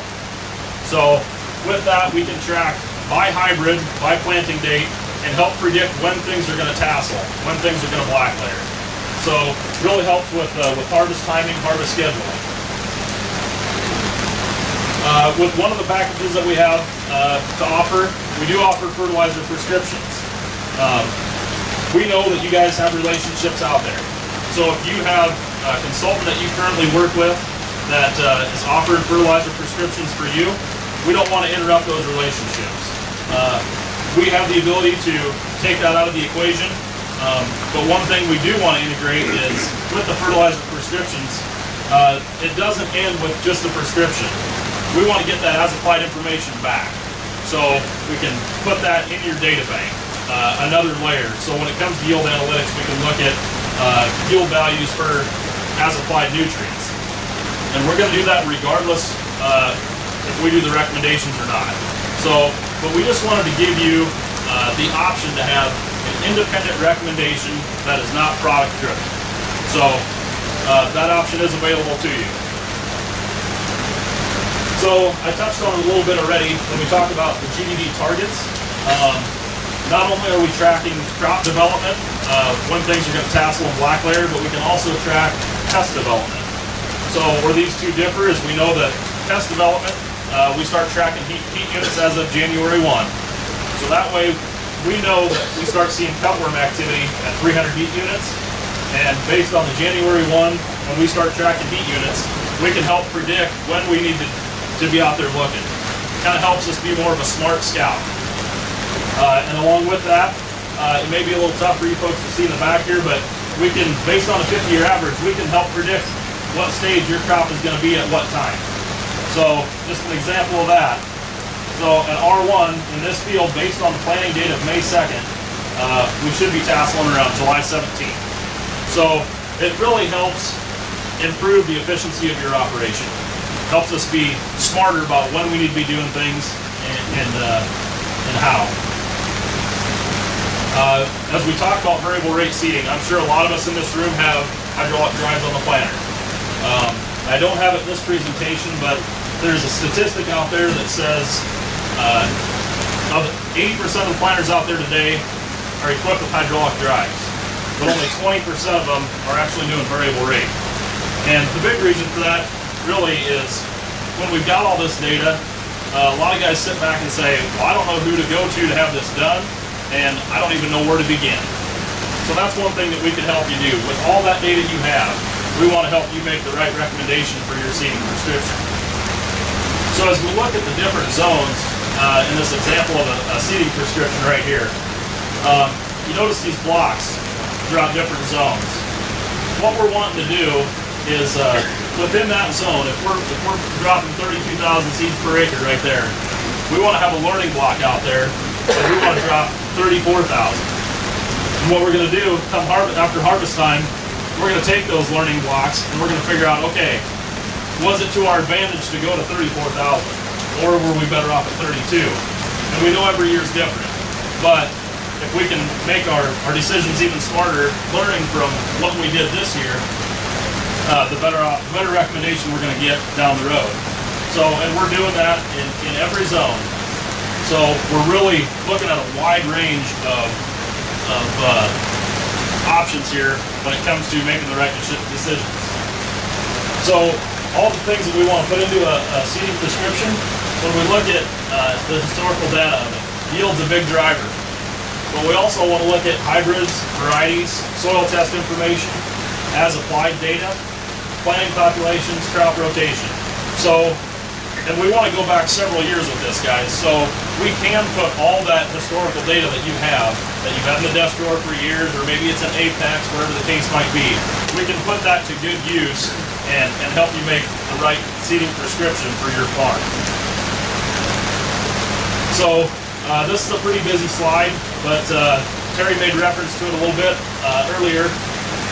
So with that, we can track by hybrid, by planting date, and help predict when things are going to tassel, when things are going to black layer. So really helps with harvest timing, harvest scheduling. With one of the packages that we have to offer, we do offer fertilizer prescriptions. We know that you guys have relationships out there. So if you have a consultant that you currently work with that is offering fertilizer prescriptions for you, we don't want to interrupt those relationships. We have the ability to take that out of the equation, but one thing we do want to integrate is with the fertilizer prescriptions, it doesn't end with just the prescription. we want to get that as applied information back. So we can put that in your data bank, another layer. So when it comes to yield analytics, we can look at yield values for as applied nutrients. And we're going to do that regardless if we do the recommendations or not. So, but we just wanted to give you the option to have an independent recommendation that is not product driven. So that option is available to you. So I touched on it a little bit already when we talked about the GDD targets. Not only are we tracking crop development, when things are going to tassel and black layer, but we can also track pest development. So where these two differ is we know that pest development, we start tracking heat units as of January 1. So that way we know that we start seeing cutworm activity at 300 heat units. And based on the January 1, when we start tracking heat units, we can help predict when we need to be out there looking. Kind of helps us be more of a smart scout. And along with that, it may be a little tough for you folks to see in the back here, but we can, based on a 50-year average, we can help predict what stage your crop is going to be at what time. So just an example of that. So at R1 in this field, based on the planting date of May 2nd, we should be tasseling around July 17th. So it really helps improve the efficiency of your operation. Helps us be smarter about when we need to be doing things and how. As we talk about variable rate seeding, I'm sure a lot of us in this room have hydraulic drives on the planter. I don't have it in this presentation, but there's a statistic out there that says of 80% of the planters out there today are equipped with hydraulic drives, but only 20% of them are actually doing variable rate. And the big reason for that really is when we've got all this data, a lot of guys sit back and say, well, I don't know who to go to have this done, and I don't even know where to begin. So that's one thing that we can help you do. With all that data you have, we want to help you make the right recommendation for your seeding prescription. So as we look at the different zones, in this example of a seeding prescription right here, you notice these blocks throughout different zones. What we're wanting to do is within that zone, if we're dropping 32,000 seeds per acre right there, we want to have a learning block out there, and we want to drop 34,000. And what we're going to do after harvest time, we're going to take those learning blocks and we're going to figure out, okay, was it to our advantage to go to 34,000, or were we better off at 32? And we know every year is different, but if we can make our decisions even smarter, learning from what we did this year, the better recommendation we're going to get down the road. So, and we're doing that in every zone. So we're really looking at a wide range of options here when it comes to making the right decisions. So all the things that we want to put into a seeding prescription, when we look at the historical data of it, yield's a big driver. But we also want to look at hybrids, varieties, soil test information, as applied data, planting populations, crop rotation. So, and we want to go back several years with this, guys. So we can put all that historical data that you've had in the desk drawer for years, or maybe it's an Apex, wherever the case might be. We can put that to good use and help you make the right seeding prescription for your farm. So this is a pretty busy slide, but Terry made reference to it a little bit earlier.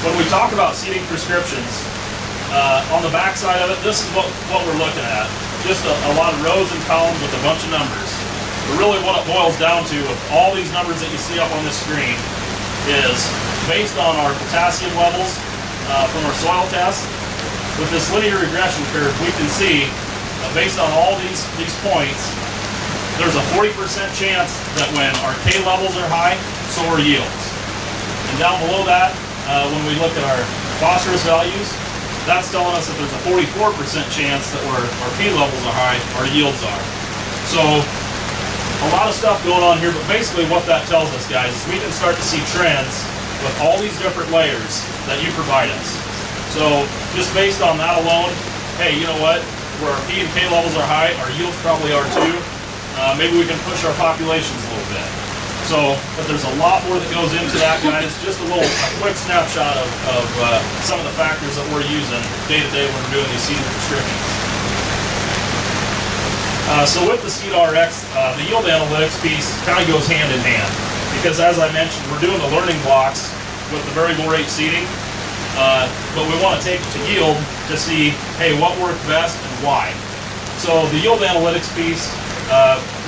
When we talk about seeding prescriptions, on the back side of it, this is what we're looking at. Just a lot of rows and columns with a bunch of numbers. But really what it boils down to, of all these numbers that you see up on this screen, is based on our potassium levels from our soil test. With this linear regression curve, we can see, based on all these points, there's a 40% chance that when our K levels are high, so are yields. And down below that, when we look at our phosphorus values, that's telling us that there's a 44% chance that where our P levels are high, our yields are. So a lot of stuff going on here, but basically what that tells us, guys, is we can start to see trends with all these different layers that you provide us. So just based on that alone, hey, you know what? Where our P and K levels are high, our yields probably are too. Maybe we can push our populations a little bit. So, but there's a lot more that goes into that, guys. Just a quick snapshot of some of the factors that we're using day to day when we're doing these seeding prescriptions. So with the SeedRx, the yield analytics piece kind of goes hand in hand, because as I mentioned, we're doing the learning blocks with the variable rate seeding, but we want to take it to yield to see, hey, what worked best and why. So the yield analytics piece,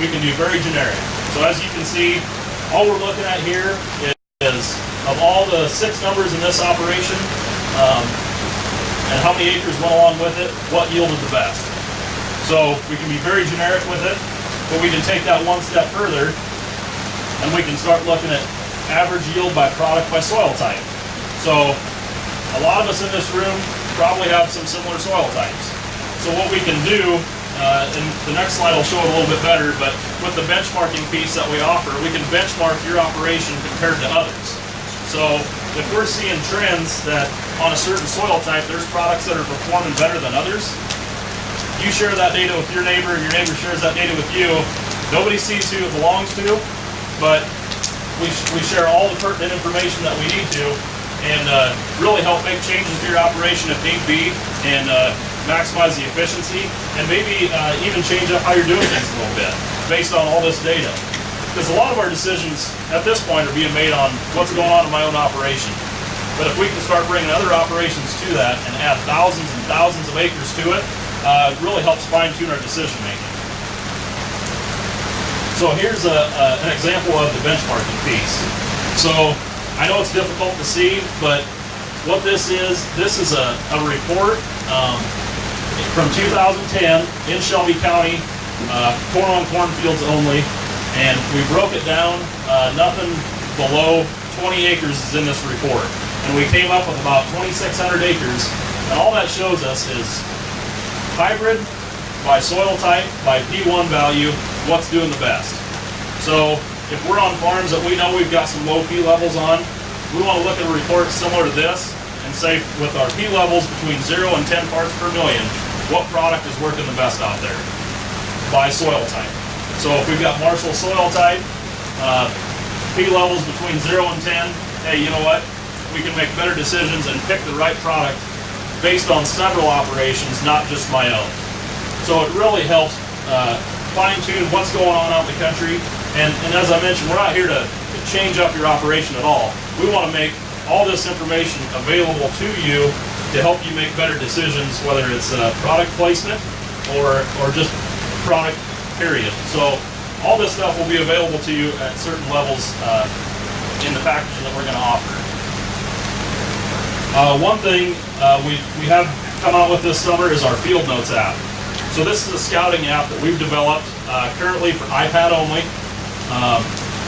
we can do very generic. So as you can see, all we're looking at here is of all the 6 numbers in this operation, and how many acres went along with it, what yielded the best. So we can be very generic with it, but we can take that one step further, and we can start looking at average yield by product by soil type. So a lot of us in this room probably have some similar soil types. So what we can do, and the next slide will show it a little bit better, but with the benchmarking piece that we offer, we can benchmark your operation compared to others. So if we're seeing trends that on a certain soil type, there's products that are performing better than others, you share that data with your neighbor shares that data with you. Nobody sees who it belongs to, but we share all the pertinent information that we need to, and really help make changes to your operation if need be, and maximize the efficiency, and maybe even change up how you're doing things a little bit based on all this data. Because a lot of our decisions at this point are being made on what's going on in my own operation. But if we can start bringing other operations to that and add thousands and thousands of acres to it, it really helps fine-tune our decision making. So here's an example of the benchmarking piece. So I know it's difficult to see, but what this is a report from 2010 in Shelby County, corn on cornfields only, and we broke it down. Nothing below 20 acres is in this report, and we came up with about 2,600 acres, and all that shows us is hybrid, by soil type, by P1 value, what's doing the best. So if we're on farms that we know we've got some low P levels on, we want to look at a report similar to this and say with our P levels between 0 and 10 parts per million, what product is working the best out there by soil type. So if we've got Marshall soil type, P levels between 0 and 10, hey, you know what? We can make better decisions and pick the right product based on several operations, not just my own. So it really helps fine-tune what's going on out in the country. And as I mentioned, we're not here to change up your operation at all. We want to make all this information available to you to help you make better decisions, whether it's product placement or just product period. So all this stuff will be available to you at certain levels in the package that we're going to offer. One thing we have come out with this summer is our Field Notes app. So this is a scouting app that we've developed currently for iPad only.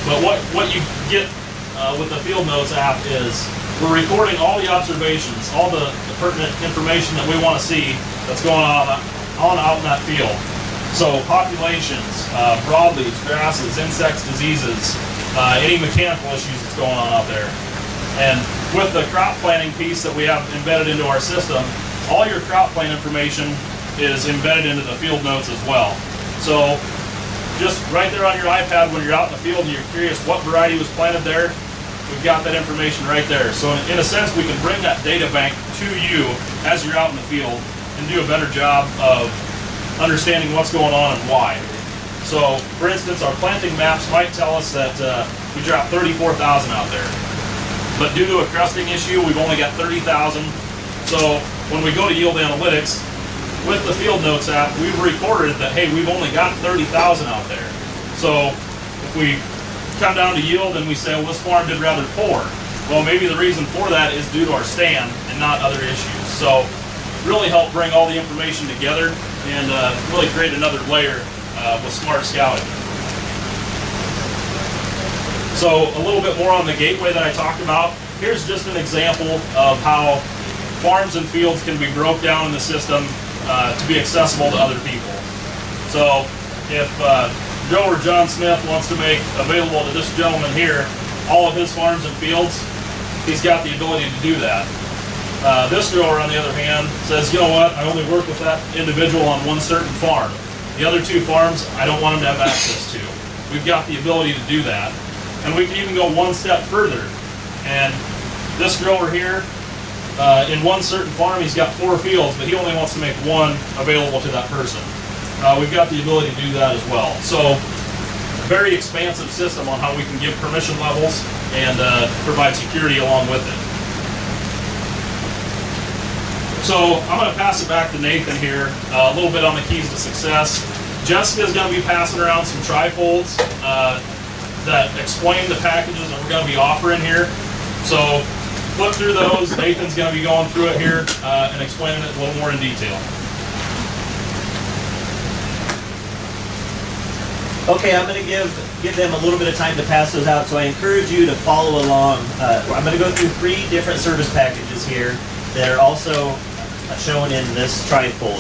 But what you get with the Field Notes app is we're recording all the observations, all the pertinent information that we want to see that's going on out in that field. So populations, broadleaves, grasses, insects, diseases, any mechanical issues that's going on out there. And with the crop planning piece that we have embedded into our system, all your crop plan information is embedded into the Field Notes as well. So just right there on your iPad when you're out in the field and you're curious what variety was planted there, we've got that information right there. So in a sense, we can bring that data bank to you as you're out in the field and do a better job of understanding what's going on and why. So for instance, our planting maps might tell us that we dropped 34,000 out there. But due to a crusting issue, we've only got 30,000. So when we go to yield analytics, with the Field Notes app, we've recorded that, hey, we've only got 30,000 out there. So if we come down to yield and we say, well, this farm did rather poor, well, maybe the reason for that is due to our stand and not other issues. So really help bring all the information together and really create another layer with smart scouting. So a little bit more on the gateway that I talked about. Here's just an example of how farms and fields can be broke down in the system to be accessible to other people. So if Joe or John Smith wants to make available to this gentleman here all of his farms and fields, he's got the ability to do that. This grower, on the other hand, says, you know what, I only work with that individual on one certain farm. The other two farms, I don't want him to have access to. We've got the ability to do that. And we can even go one step further. And this grower here, in one certain farm, he's got 4 fields, but he only wants to make one available to that person. we've got the ability to do that as well. So, very expansive system on how we can give permission levels and provide security along with it. So I'm going to pass it back to Nathan here, a little bit on the keys to success. Jessica's going to be passing around some trifolds that explain the packages that we're going to be offering here. So flip through those. Nathan's going to be going through it here and explaining it a little more in detail. Okay, I'm going to give them a little bit of time to pass those out, so I encourage you to follow along. I'm going to go through 3 different service packages here that are also shown in this trifold.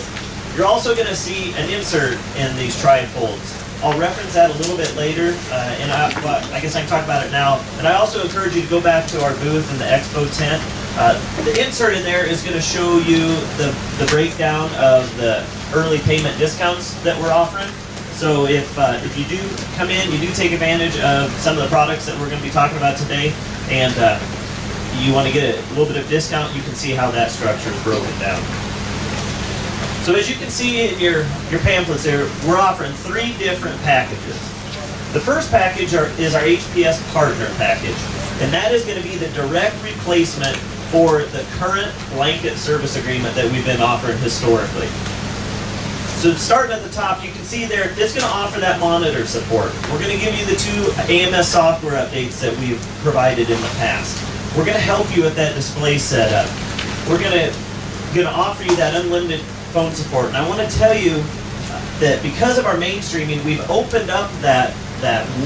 You're also going to see an insert in these trifolds. I'll reference that a little bit later, and I guess I can talk about it now. And I also encourage you to go back to our booth in the expo tent. The insert in there is going to show you the breakdown of the early payment discounts that we're offering. So if you do come in, you do take advantage of some of the products that we're going to be talking about today, and you want to get a little bit of discount, you can see how that structure is broken down. So as you can see in your pamphlets there, we're offering 3 different packages. The first package is our HPS Partner package, and that is going to be the direct replacement for the current blanket service agreement that we've been offering historically. So starting at the top, you can see there, it's going to offer that monitor support. We're going to give you the 2 AMS software updates that we've provided in the past. We're going to help you with that display setup. We're going to offer you that unlimited phone support. And I want to tell you that because of our mainstreaming, we've opened up that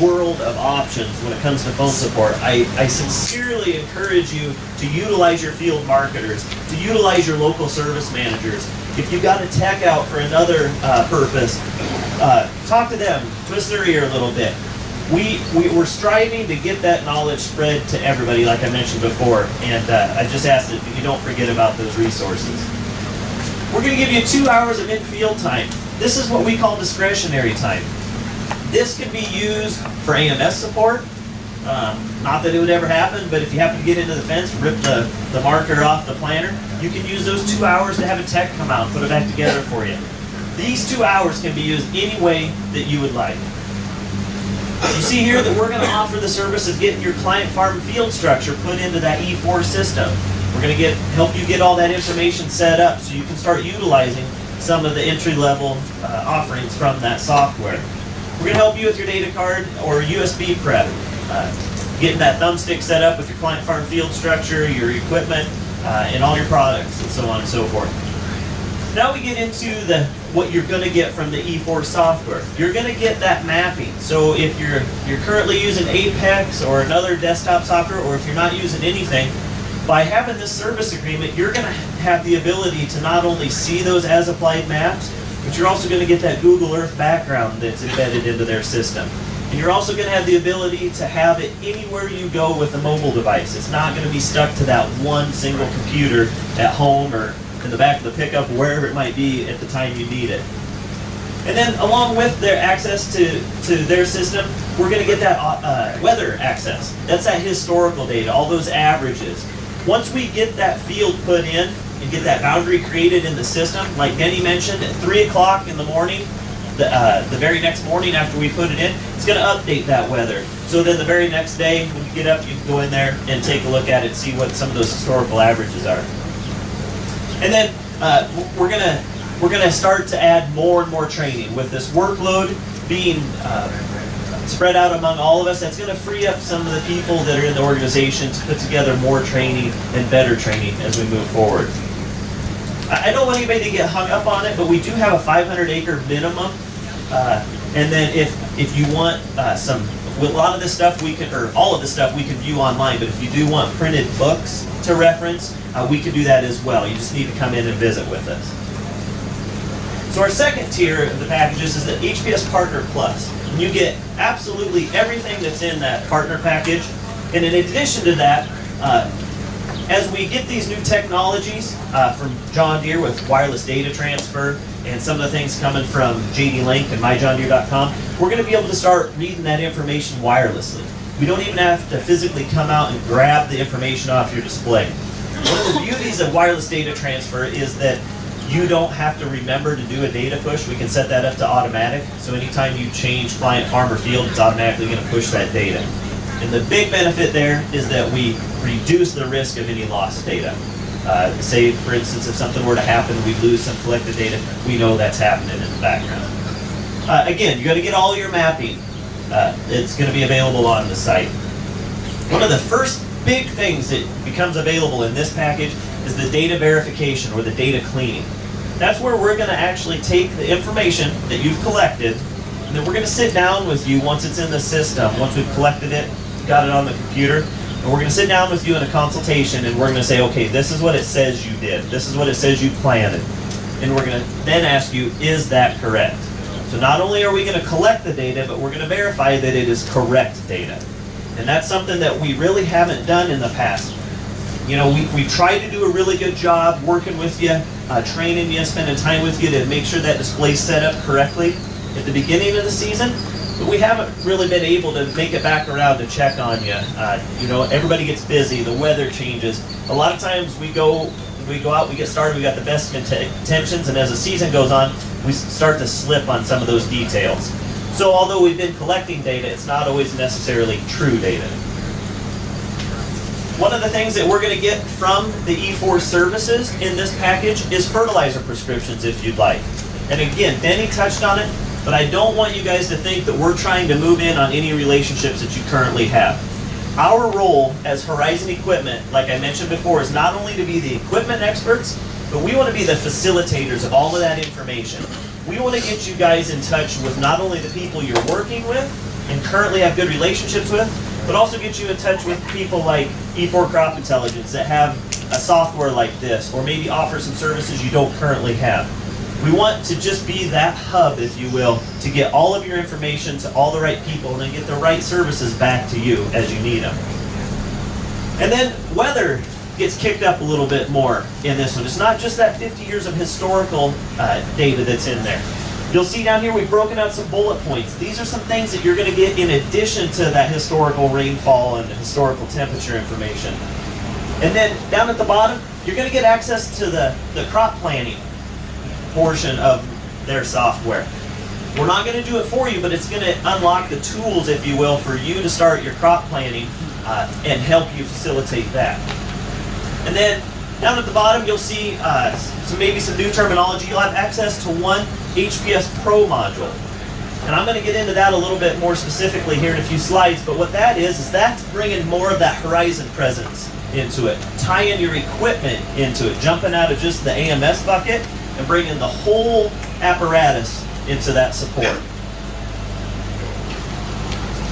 world of options when it comes to phone support. I sincerely encourage you to utilize your field marketers, to utilize your local service managers. If you've got a tech out for another purpose, talk to them, twist their ear a little bit. We're striving to get that knowledge spread to everybody, like I mentioned before, and I just ask that you don't forget about those resources. We're going to give you 2 hours of in-field time. This is what we call discretionary time. This can be used for AMS support. Not that it would ever happen, but if you happen to get into the fence, rip the marker off the planter, you can use those 2 hours to have a tech come out and put it back together for you. These 2 hours can be used any way that you would like. You see here that we're going to offer the service of getting your client farm field structure put into that E4 system. We're going to help you get all that information set up so you can start utilizing some of the entry-level offerings from that software. We're going to help you with your data card or USB prep, getting that thumbstick set up with your client farm field structure, your equipment, and all your products, and so on and so forth. Now we get into what you're going to get from the E4 software. You're going to get that mapping. So if you're currently using Apex or another desktop software, or if you're not using anything, by having this service agreement, you're going to have the ability to not only see those as-applied maps, but you're also going to get that Google Earth background that's embedded into their system. And you're also going to have the ability to have it anywhere you go with a mobile device. It's not going to be stuck to that one single computer at home or in the back of the pickup, wherever it might be at the time you need it. And then along with their access to their system, we're going to get that weather access. That's that historical data, all those averages. Once we get that field put in and get that boundary created in the system, like Denny mentioned, at 3 o'clock in the morning, the very next morning after we put it in, it's going to update that weather. So then the very next day, when you get up, you can go in there and take a look at it and see what some of those historical averages are. And then we're gonna start to add more and more training. With this workload being spread out among all of us, that's going to free up some of the people that are in the organization to put together more training and better training as we move forward. I don't want anybody to get hung up on it, but we do have a 500-acre minimum. And then if you want a lot of this stuff we can, or all of this stuff we can view online, but if you do want printed books to reference, we can do that as well. You just need to come in and visit with us. So our second tier of the packages is the HPS Partner Plus. And you get absolutely everything that's in that partner package. And in addition to that, as we get these new technologies from John Deere with wireless data transfer and some of the things coming from JD Link and myjohndeere.com, we're going to be able to start reading that information wirelessly. We don't even have to physically come out and grab the information off your display. One of the beauties of wireless data transfer is that You don't have to remember to do a data push. We can set that up to automatic. So anytime you change client farm or field, it's automatically going to push that data. And the big benefit there is that we reduce the risk of any lost data. Say, for instance, if something were to happen, we lose some collected data, we know that's happening in the background. Again, you got to get all your mapping. It's going to be available on the site. One of the first big things that becomes available in this package is the data verification or the data cleaning. That's where we're going to actually take the information that you've collected, and then we're going to sit down with you once it's in the system, once we've collected it, got it on the computer, and we're going to sit down with you in a consultation, and we're going to say, okay, this is what it says you did, this is what it says you planted, and we're going to then ask you, is that correct? So not only are we going to collect the data, but we're going to verify that it is correct data. And that's something that we really haven't done in the past. You know, we tried to do a really good job working with you, training you, spending time with you to make sure that display's set up correctly at the beginning of the season, but we haven't really been able to make it back around to check on you. You know, everybody gets busy, the weather changes. A lot of times we go out, we get started, we got the best intentions, and as the season goes on, we start to slip on some of those details. So although we've been collecting data, it's not always necessarily true data. One of the things that we're going to get from the E4 services in this package is fertilizer prescriptions, if you'd like. And again, Denny touched on it, but I don't want you guys to think that we're trying to move in on any relationships that you currently have. Our role as Horizon Equipment, like I mentioned before, is not only to be the equipment experts, but we want to be the facilitators of all of that information. We want to get you guys in touch with not only the people you're working with and currently have good relationships with, but also get you in touch with people like E4 Crop Intelligence that have a software like this, or maybe offer some services you don't currently have. We want to just be that hub, if you will, to get all of your information to all the right people and then get the right services back to you as you need them. And then weather gets kicked up a little bit more in this one. It's not just that 50 years of historical data that's in there. You'll see down here we've broken out some bullet points. These are some things that you're going to get in addition to that historical rainfall and historical temperature information. And then down at the bottom, you're going to get access to the crop planning portion of their software. We're not going to do it for you, but it's going to unlock the tools, if you will, for you to start your crop planning and help you facilitate that. And then down at the bottom, you'll see maybe some new terminology. You'll have access to one HPS Pro module. And I'm going to get into that a little bit more specifically here in a few slides, but what that is that's bringing more of that Horizon presence into it, tying your equipment into it, jumping out of just the AMS bucket and bringing the whole apparatus into that support.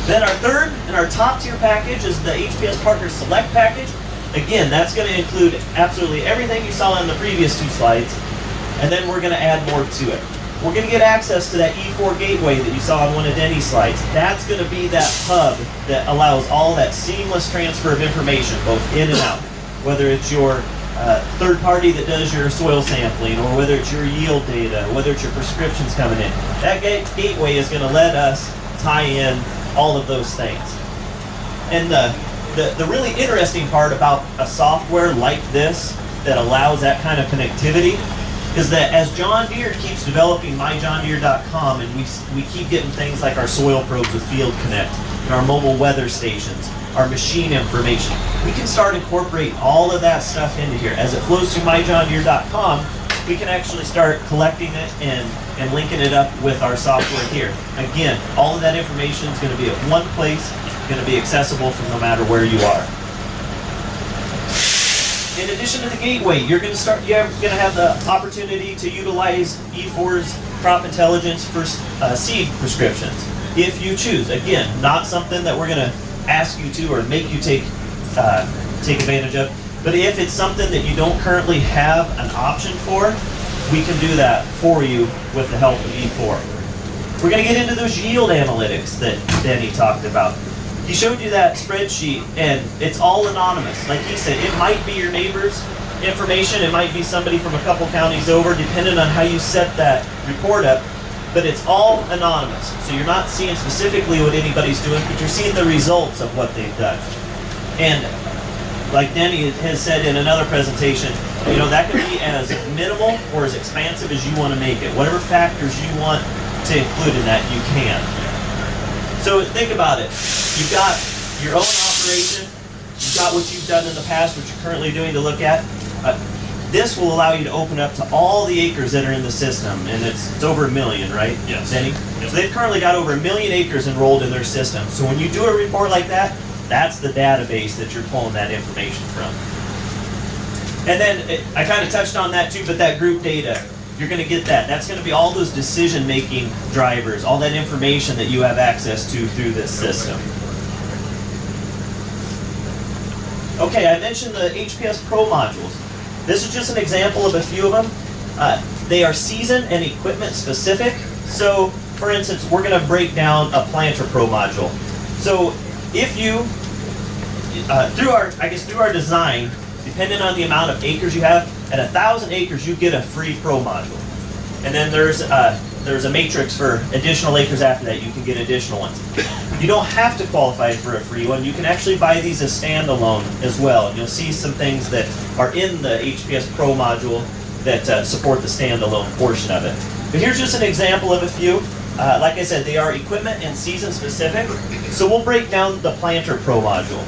Then our third and our top tier package is the HPS Partner Select package. Again, that's going to include absolutely everything you saw in the previous two slides, and then we're going to add more to it. We're going to get access to that E4 gateway that you saw on one of Denny's slides. That's going to be that hub that allows all that seamless transfer of information, both in and out. Whether it's your third party that does your soil sampling, or whether it's your yield data, whether it's your prescriptions coming in. That gateway is going to let us tie in all of those things. And the really interesting part about a software like this that allows that kind of connectivity is that as John Deere keeps developing myjohndeere.com, and we keep getting things like our soil probes with Field Connect, and our mobile weather stations, our machine information, we can start incorporating all of that stuff into here. As it flows through myjohndeere.com, we can actually start collecting it and linking it up with our software here. Again, all of that information is going to be at one place, going to be accessible from no matter where you are. In addition to the gateway, you're going to have the opportunity to utilize E4's Crop Intelligence for seed prescriptions, if you choose. Again, not something that we're going to ask you to or make you take advantage of, but if it's something that you don't currently have an option for, we can do that for you with the help of E4. We're going to get into those yield analytics that Denny talked about. He showed you that spreadsheet, and it's all anonymous. Like he said, it might be your neighbor's information, it might be somebody from a couple counties over, depending on how you set that report up, but it's all anonymous. So you're not seeing specifically what anybody's doing, but you're seeing the results of what they've done. And like Denny has said in another presentation, You know, that can be as minimal or as expansive as you want to make it. Whatever factors you want to include in that, you can. So think about it. You've got your own operation. You've got what you've done in the past, what you're currently doing to look at. This will allow you to open up to all the acres that are in the system, and it's over 1 million, right? Yes. Denny? Yep. So they've currently got over 1 million acres enrolled in their system. So when you do a report like that, that's the database that you're pulling that information from. And then I kind of touched on that too, but that group data, you're going to get that. That's going to be all those decision-making drivers, all that information that you have access to through this system. Okay, I mentioned the HPS Pro modules. This is just an example of a few of them. They are season and equipment specific. So, for instance, we're going to break down a Planter Pro module. So, if you, through our design, depending on the amount of acres you have, at 1,000 acres you get a free Pro module. And then there's a matrix for additional acres after that. You can get additional ones. You don't have to qualify for a free one. You can actually buy these as standalone as well. And you'll see some things that are in the HPS Pro module that support the standalone portion of it. But here's just an example of a few. Like I said, they are equipment and season specific. So we'll break down the Planter Pro module.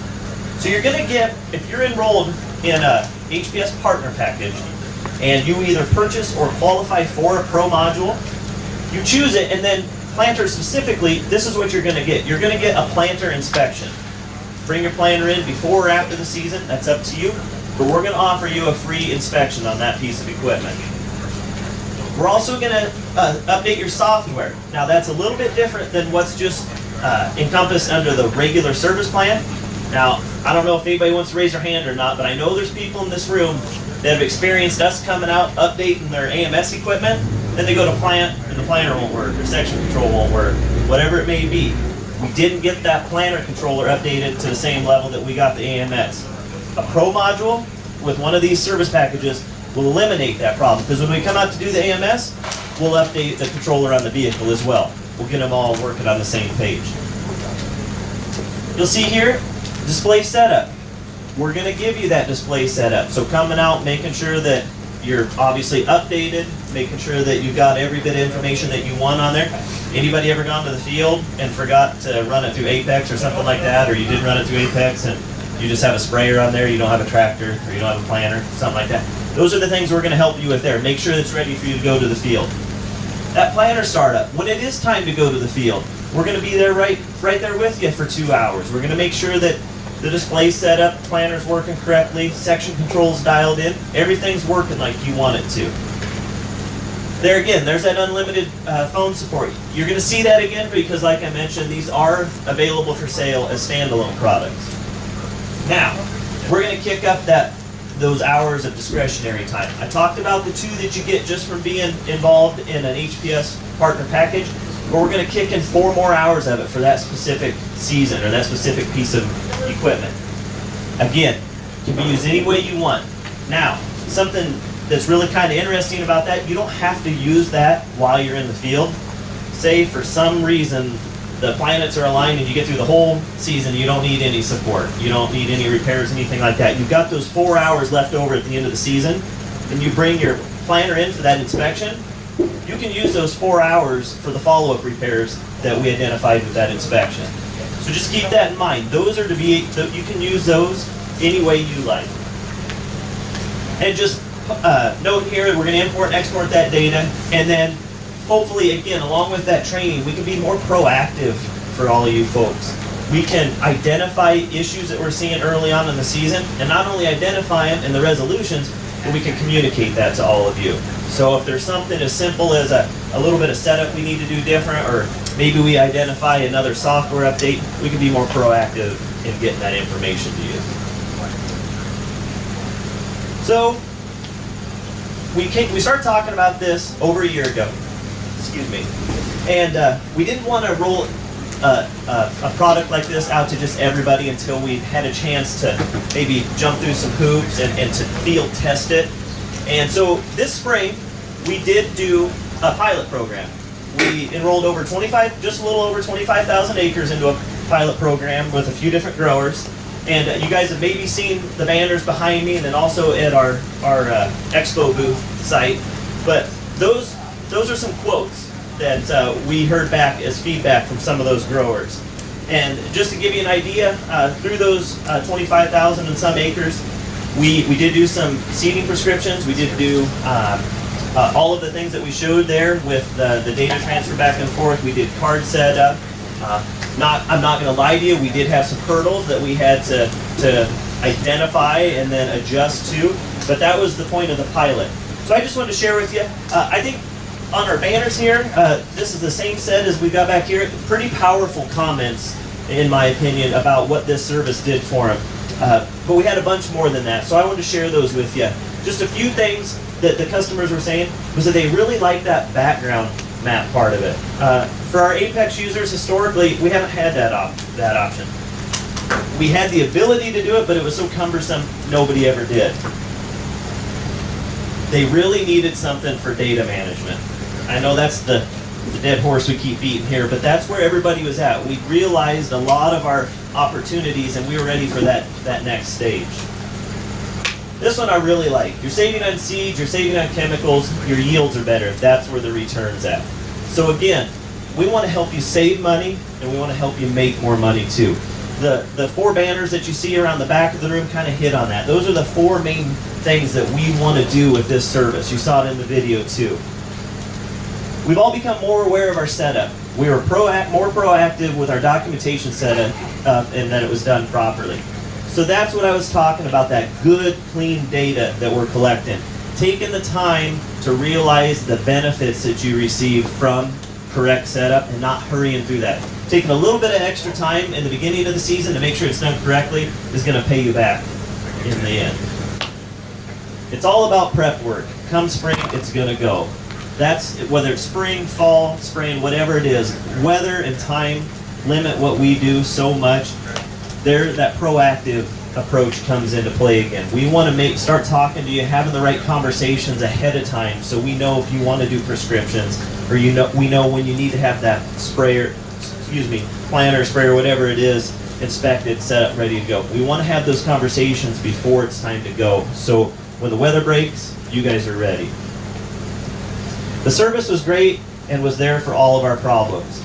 So you're going to get, if you're enrolled in a HPS partner package, and you either purchase or qualify for a Pro module, you choose it, and then Planter specifically, this is what you're going to get. You're going to get a planter inspection. Bring your planter in before or after the season, that's up to you, but we're going to offer you a free inspection on that piece of equipment. We're also going to update your software. Now that's a little bit different than what's just encompassed under the regular service plan. Now, I don't know if anybody wants to raise their hand or not, but I know there's people in this room that have experienced us coming out, updating their AMS equipment, then they go to plant, and the planter won't work, or section control won't work, whatever it may be. We didn't get that planter controller updated to the same level that we got the AMS. A Pro module with one of these service packages will eliminate that problem, because when we come out to do the AMS, we'll update the controller on the vehicle as well. We'll get them all working on the same page. You'll see here, display setup. We're going to give you that display setup. So coming out, making sure that you're obviously updated, making sure that you've got every bit of information that you want on there. Anybody ever gone to the field and forgot to run it through Apex or something like that, or you did run it through Apex and you just have a sprayer on there, you don't have a tractor, or you don't have a planter, something like that? Those are the things we're going to help you with there. Make sure it's ready for you to go to the field. That planter startup, when it is time to go to the field, we're going to be there right there with you for 2 hours. We're going to make sure that the display setup, planter's working correctly, section control's dialed in, everything's working like you want it to. There again, there's that unlimited phone support. You're going to see that again because, like I mentioned, these are available for sale as standalone products. Now, we're going to kick up those hours of discretionary time. I talked about the 2 that you get just from being involved in an HPS partner package, but we're going to kick in 4 more hours of it for that specific season or that specific piece of equipment. Again, it can be used any way you want. Now, something that's really kind of interesting about that, you don't have to use that while you're in the field. Say for some reason the planets are aligned and you get through the whole season, you don't need any support, you don't need any repairs, anything like that. You've got those 4 hours left over at the end of the season, and you bring your planter in for that inspection, you can use those 4 hours for the follow-up repairs that we identified with that inspection. So just keep that in mind. Those are to be, you can use those any way you like. And just note here, we're going to import and export that data, and then hopefully, again, along with that training, we can be more proactive for all of you folks. We can identify issues that we're seeing early on in the season, and not only identify them in the resolutions, but we can communicate that to all of you. So if there's something as simple as a little bit of setup we need to do different, or maybe we identify another software update, we can be more proactive in getting that information to you. So we started talking about this over a year ago. Excuse me. And we didn't want to roll a product like this out to just everybody until we had a chance to maybe jump through some hoops and to field test it. And so this spring, we did do a pilot program. We enrolled just a little over 25,000 acres into a pilot program with a few different growers. And you guys have maybe seen the banners behind me and then also at our expo booth site. But those are some quotes that we heard back as feedback from some of those growers. And just to give you an idea, through those 25,000 and some acres, we did do some seeding prescriptions. We did do all of the things that we showed there with the data transfer back and forth. We did card setup. I'm not going to lie to you, we did have some hurdles that we had to identify and then adjust to, but that was the point of the pilot. So I just wanted to share with you, I think on our banners here, this is the same set as we got back here. Pretty powerful comments, in my opinion, about what this service did for them. But we had a bunch more than that, so I wanted to share those with you. Just a few things that the customers were saying was that they really liked that background map part of it. For our Apex users, historically, we haven't had that option. We had the ability to do it, but it was so cumbersome, nobody ever did. They really needed something for data management. I know that's the dead horse we keep beating here, but that's where everybody was at. We realized a lot of our opportunities, and we were ready for that next stage. This one I really like. You're saving on seeds, you're saving on chemicals, your yields are better. That's where the return's at. So again, we want to help you save money, and we want to help you make more money too. The four banners that you see around the back of the room kind of hit on that. Those are the four main things that we want to do with this service. You saw it in the video too. We've all become more aware of our setup. We were more proactive with our documentation setup and that it was done properly. So that's what I was talking about, that good, clean data that we're collecting. Taking the time to realize the benefits that you receive from correct setup and not hurrying through that. Taking a little bit of extra time in the beginning of the season to make sure it's done correctly is going to pay you back in the end. It's all about prep work. Come spring, it's going to go. That's whether it's spring, fall, spraying, whatever it is. Weather and time limit what we do so much. That proactive approach comes into play again. We want to start talking to you, having the right conversations ahead of time, so we know if you want to do prescriptions, or we know when you need to have that planter, sprayer, whatever it is, inspected, set up, ready to go. We want to have those conversations before it's time to go. So when the weather breaks, you guys are ready. The service was great and was there for all of our problems.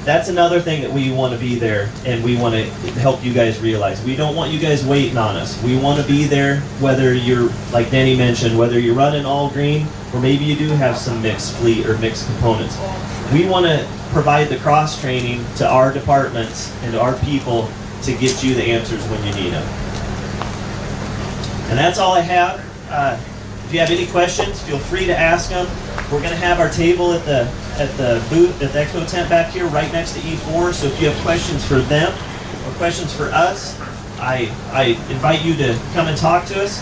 That's another thing that we want to be there, and we want to help you guys realize. We don't want you guys waiting on us. We want to be there, whether you're, like Danny mentioned, whether you're running all green, or maybe you do have some mixed fleet or mixed components. We want to provide the cross-training to our departments and to our people to get you the answers when you need them. And that's all I have. If you have any questions, feel free to ask them. We're going to have our table at the booth, at the expo tent back here, right next to E4. So if you have questions for them or questions for us, I invite you to come and talk to us.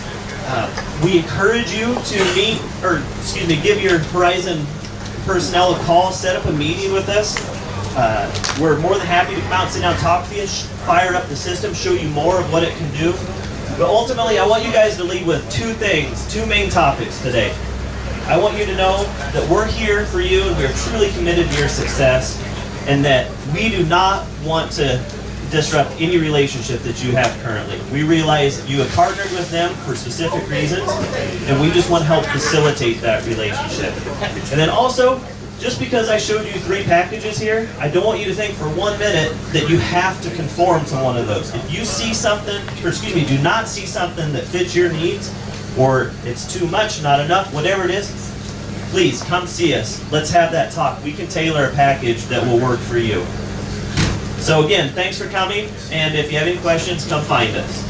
We encourage you to give your Horizon personnel a call, set up a meeting with us. We're more than happy to come out, sit down, talk to you, fire up the system, show you more of what it can do. But ultimately, I want you guys to leave with two main topics today. I want you to know that we're here for you and we're truly committed to your success, and that we do not want to disrupt any relationship that you have currently. We realize you have partnered with them for specific reasons, and we just want to help facilitate that relationship. And then also, just because I showed you 3 packages here, I don't want you to think for 1 minute that you have to conform to one of those. If you see something, do not see something that fits your needs, or it's too much, not enough, whatever it is, please come see us. Let's have that talk. We can tailor a package that will work for you. So again, thanks for coming, and if you have any questions, come find us.